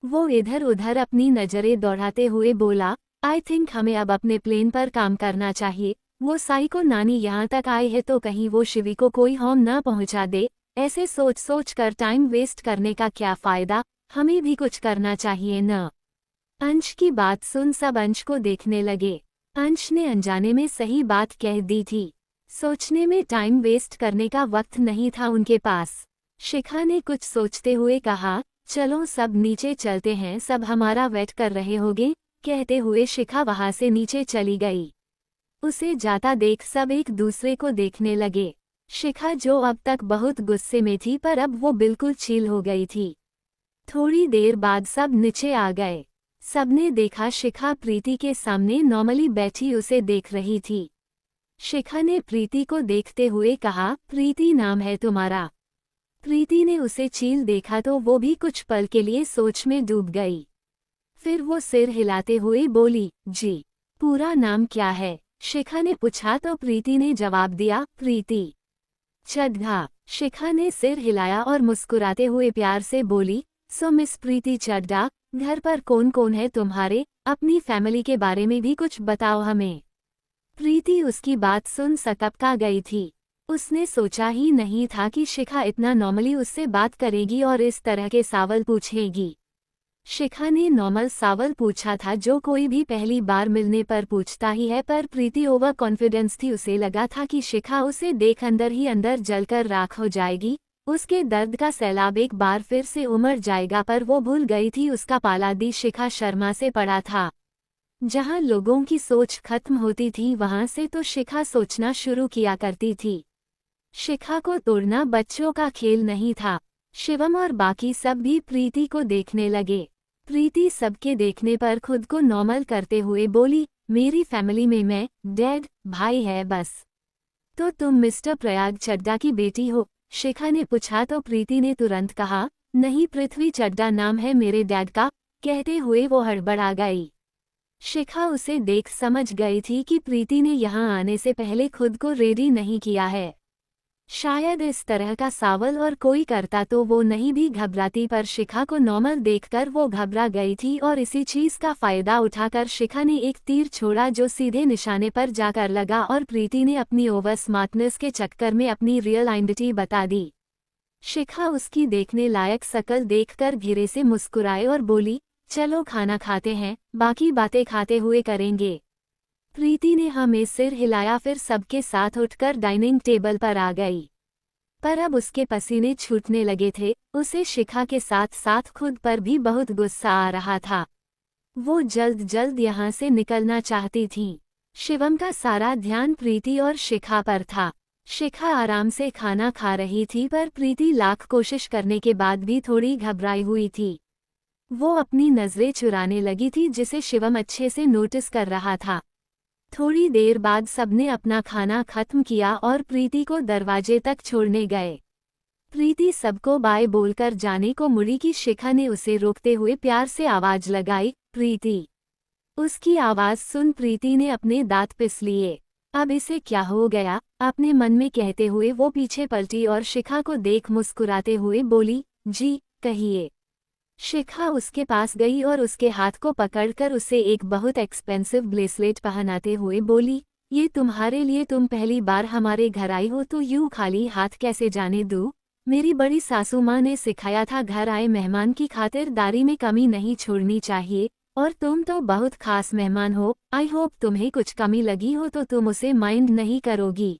A: वो इधर उधर अपनी नजरें दौड़ाते हुए बोला, आई थिंक हमें अब अपने प्लेन पर काम करना चाहिए। वो साई को नानी यहाँ तक आई है तो कहीं वो शिवी को कोई हार्म ना पहुँचा दे। ऐसे सोच सोच कर टाइम वेस्ट करने का क्या फ़ायदा, हमें भी कुछ करना चाहिए न। अंश की बात सुन सब अंश को देखने लगे। अंश ने अनजाने में सही बात कह दी थी। सोचने में टाइम वेस्ट करने का वक्त नहीं था उनके पास। शिखा ने कुछ सोचते हुए कहा, चलो सब नीचे चलते हैं, सब हमारा वेट कर रहे होंगे। कहते हुए शिखा वहां से नीचे चली गई। उसे जाता देख सब एक दूसरे को देखने लगे। शिखा जो अब तक बहुत गुस्से में थी पर अब वो बिल्कुल चिल हो गई थी। थोड़ी देर बाद सब नीचे आ गए। सबने देखा शिखा प्रीति के सामने नॉर्मली बैठी उसे देख रही थी। शिखा ने प्रीति को देखते हुए कहा, प्रीति नाम है तुम्हारा? प्रीति ने उसे चील देखा तो वो भी कुछ पल के लिए सोच में डूब गई। फिर वो सिर हिलाते हुए बोली, जी। पूरा नाम क्या है? शिखा ने पूछा तो प्रीति ने जवाब दिया, प्रीति चड्ढा। शिखा ने सिर हिलाया और मुस्कुराते हुए प्यार से बोली, सो मिस प्रीति चड्ढा, घर पर कौन कौन है तुम्हारे? अपनी फैमिली के बारे में भी कुछ बताओ हमें। प्रीति उसकी बात सुन सकपका गई थी। उसने सोचा ही नहीं था कि शिखा इतना नॉर्मली उससे बात करेगी और इस तरह के सवाल पूछेगी। शिखा ने नॉर्मल सवाल पूछा था जो कोई भी पहली बार मिलने पर पूछता ही है, पर प्रीति ओवर कॉन्फिडेंस थी। उसे लगा था कि शिखा उसे देख अंदर ही अंदर जलकर राख हो जाएगी। उसके दर्द का सैलाब एक बार फिर से उमड़ जाएगा, पर वो भूल गई थी उसका पाला दी शिखा शर्मा से पड़ा था। जहां लोगों की सोच खत्म होती थी वहां से तो शिखा सोचना शुरू किया करती थी। शिखा को तोड़ना बच्चों का खेल नहीं था। शिवम और बाकी सब भी प्रीति को देखने लगे। प्रीति सबके देखने पर खुद को नॉर्मल करते हुए बोली, मेरी फैमिली में मैं, डैड, भाई है बस। तो तुम मिस्टर प्रयाग चड्ढा की बेटी हो? शिखा ने पूछा तो प्रीति ने तुरंत कहा, नहीं, पृथ्वी चड्ढा नाम है मेरे डैड का। कहते हुए वो हड़बड़ा गई। शिखा उसे देख समझ गई थी कि प्रीति ने यहाँ आने से पहले खुद को रेडी नहीं किया है। शायद इस तरह का सवाल और कोई करता तो वो नहीं भी घबराती, पर शिखा को नॉर्मल देखकर वो घबरा गई थी और इसी चीज का फायदा उठाकर शिखा ने एक तीर छोड़ा जो सीधे निशाने पर जाकर लगा और प्रीति ने अपनी ओवर स्मार्टनेस के चक्कर में अपनी रियल आइडेंटिटी बता दी। शिखा उसकी देखने लायक शकल देखकर धीरे से मुस्कुराए और बोली, चलो खाना खाते हैं, बाकी बातें खाते हुए करेंगे। प्रीति ने हमें सिर हिलाया, फिर सबके साथ उठकर डाइनिंग टेबल पर आ गई। पर अब उसके पसीने छूटने लगे थे, उसे शिखा के साथ साथ खुद पर भी बहुत गुस्सा आ रहा था। वो जल्द जल्द यहाँ से निकलना चाहती थी। शिवम का सारा ध्यान प्रीति और शिखा पर था। शिखा आराम से खाना खा रही थी, पर प्रीति लाख कोशिश करने के बाद भी थोड़ी घबराई हुई थी। वो अपनी नजरें चुराने लगी थी जिसे शिवम अच्छे से नोटिस कर रहा था। थोड़ी देर बाद सबने अपना खाना खत्म किया और प्रीति को दरवाजे तक छोड़ने गए। प्रीति सबको बाय बोलकर जाने को मुड़ी कि शिखा ने उसे रोकते हुए प्यार से आवाज लगाई, प्रीति। उसकी आवाज सुन प्रीति ने अपने दांत पिस लिए। अब इसे क्या हो गया, अपने मन में कहते हुए वो पीछे पलटी और शिखा को देख मुस्कुराते हुए बोली, जी कहिए। शिखा उसके पास गई और उसके हाथ को पकड़कर उसे एक बहुत एक्सपेंसिव ब्रेसलेट पहनाते हुए बोली, ये तुम्हारे लिए, तुम पहली बार हमारे घर आई हो तो यूं खाली हाथ कैसे जाने दूं? मेरी बड़ी सासू माँ ने सिखाया था घर आए मेहमान की खातिरदारी में कमी नहीं छोड़नी चाहिए, और तुम तो बहुत खास मेहमान हो। आई होप तुम्हें कुछ कमी लगी हो तो तुम उसे माइंड नहीं करोगी।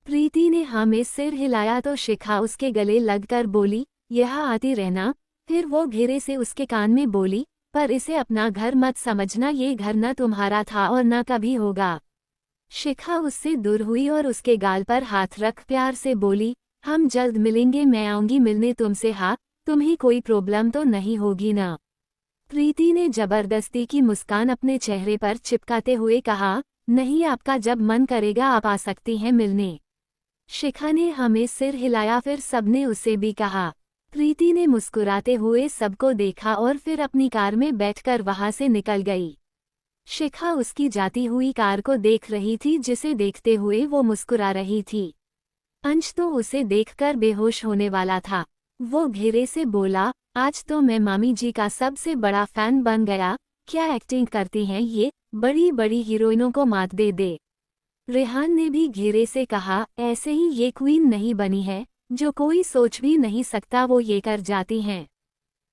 A: प्रीति ने हाँ में सिर हिलाया तो शिखा उसके गले लगकर बोली, यहाँ आती रहना। फिर वो धीरे से उसके कान में बोली, पर इसे अपना घर मत समझना, ये घर न तुम्हारा था और न कभी होगा। शिखा उससे दूर हुई और उसके गाल पर हाथ रख प्यार से बोली, हम जल्द मिलेंगे, मैं आऊंगी मिलने तुमसे। हाँ, तुम्हें कोई प्रॉब्लम तो नहीं होगी ना? प्रीति ने जबरदस्ती की मुस्कान अपने चेहरे पर चिपकाते हुए कहा, नहीं, आपका जब मन करेगा आप आ सकती हैं मिलने। शिखा ने हमें सिर हिलाया, फिर सबने उसे भी कहा। प्रीति ने मुस्कुराते हुए सबको देखा और फिर अपनी कार में बैठकर वहां से निकल गई। शिखा उसकी जाती हुई कार को देख रही थी जिसे देखते हुए वो मुस्कुरा रही थी। अंश तो उसे देखकर बेहोश होने वाला था। वो धीरे से बोला, आज तो मैं मामी जी का सबसे बड़ा फैन बन गया। क्या एक्टिंग करती हैं ये, बड़ी बड़ी हीरोइनों को मात दे दे। रेहान ने भी धीरे से कहा, ऐसे ही ये क्वीन नहीं बनी है, जो कोई सोच भी नहीं सकता वो ये कर जाती हैं।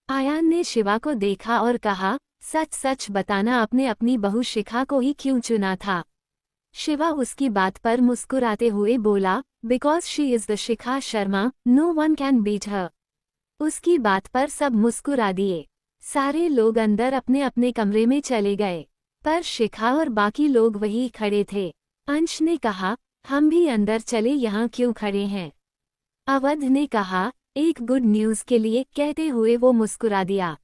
A: आयान ने शिवा को देखा और कहा, सच सच बताना, आपने अपनी बहू शिखा को ही क्यों चुना था? शिवा उसकी बात पर मुस्कुराते हुए बोला, because she is the Shikha Sharma, no one can beat her. उसकी बात पर सब मुस्कुरा दिए। सारे लोग अंदर अपने अपने कमरे में चले गए, पर शिखा और बाकी लोग वहीं खड़े थे। अंश ने कहा, हम भी अंदर चले, यहाँ क्यों खड़े हैं? अवध ने कहा, एक गुड न्यूज़ के लिए, कहते हुए वो मुस्कुरा दिया।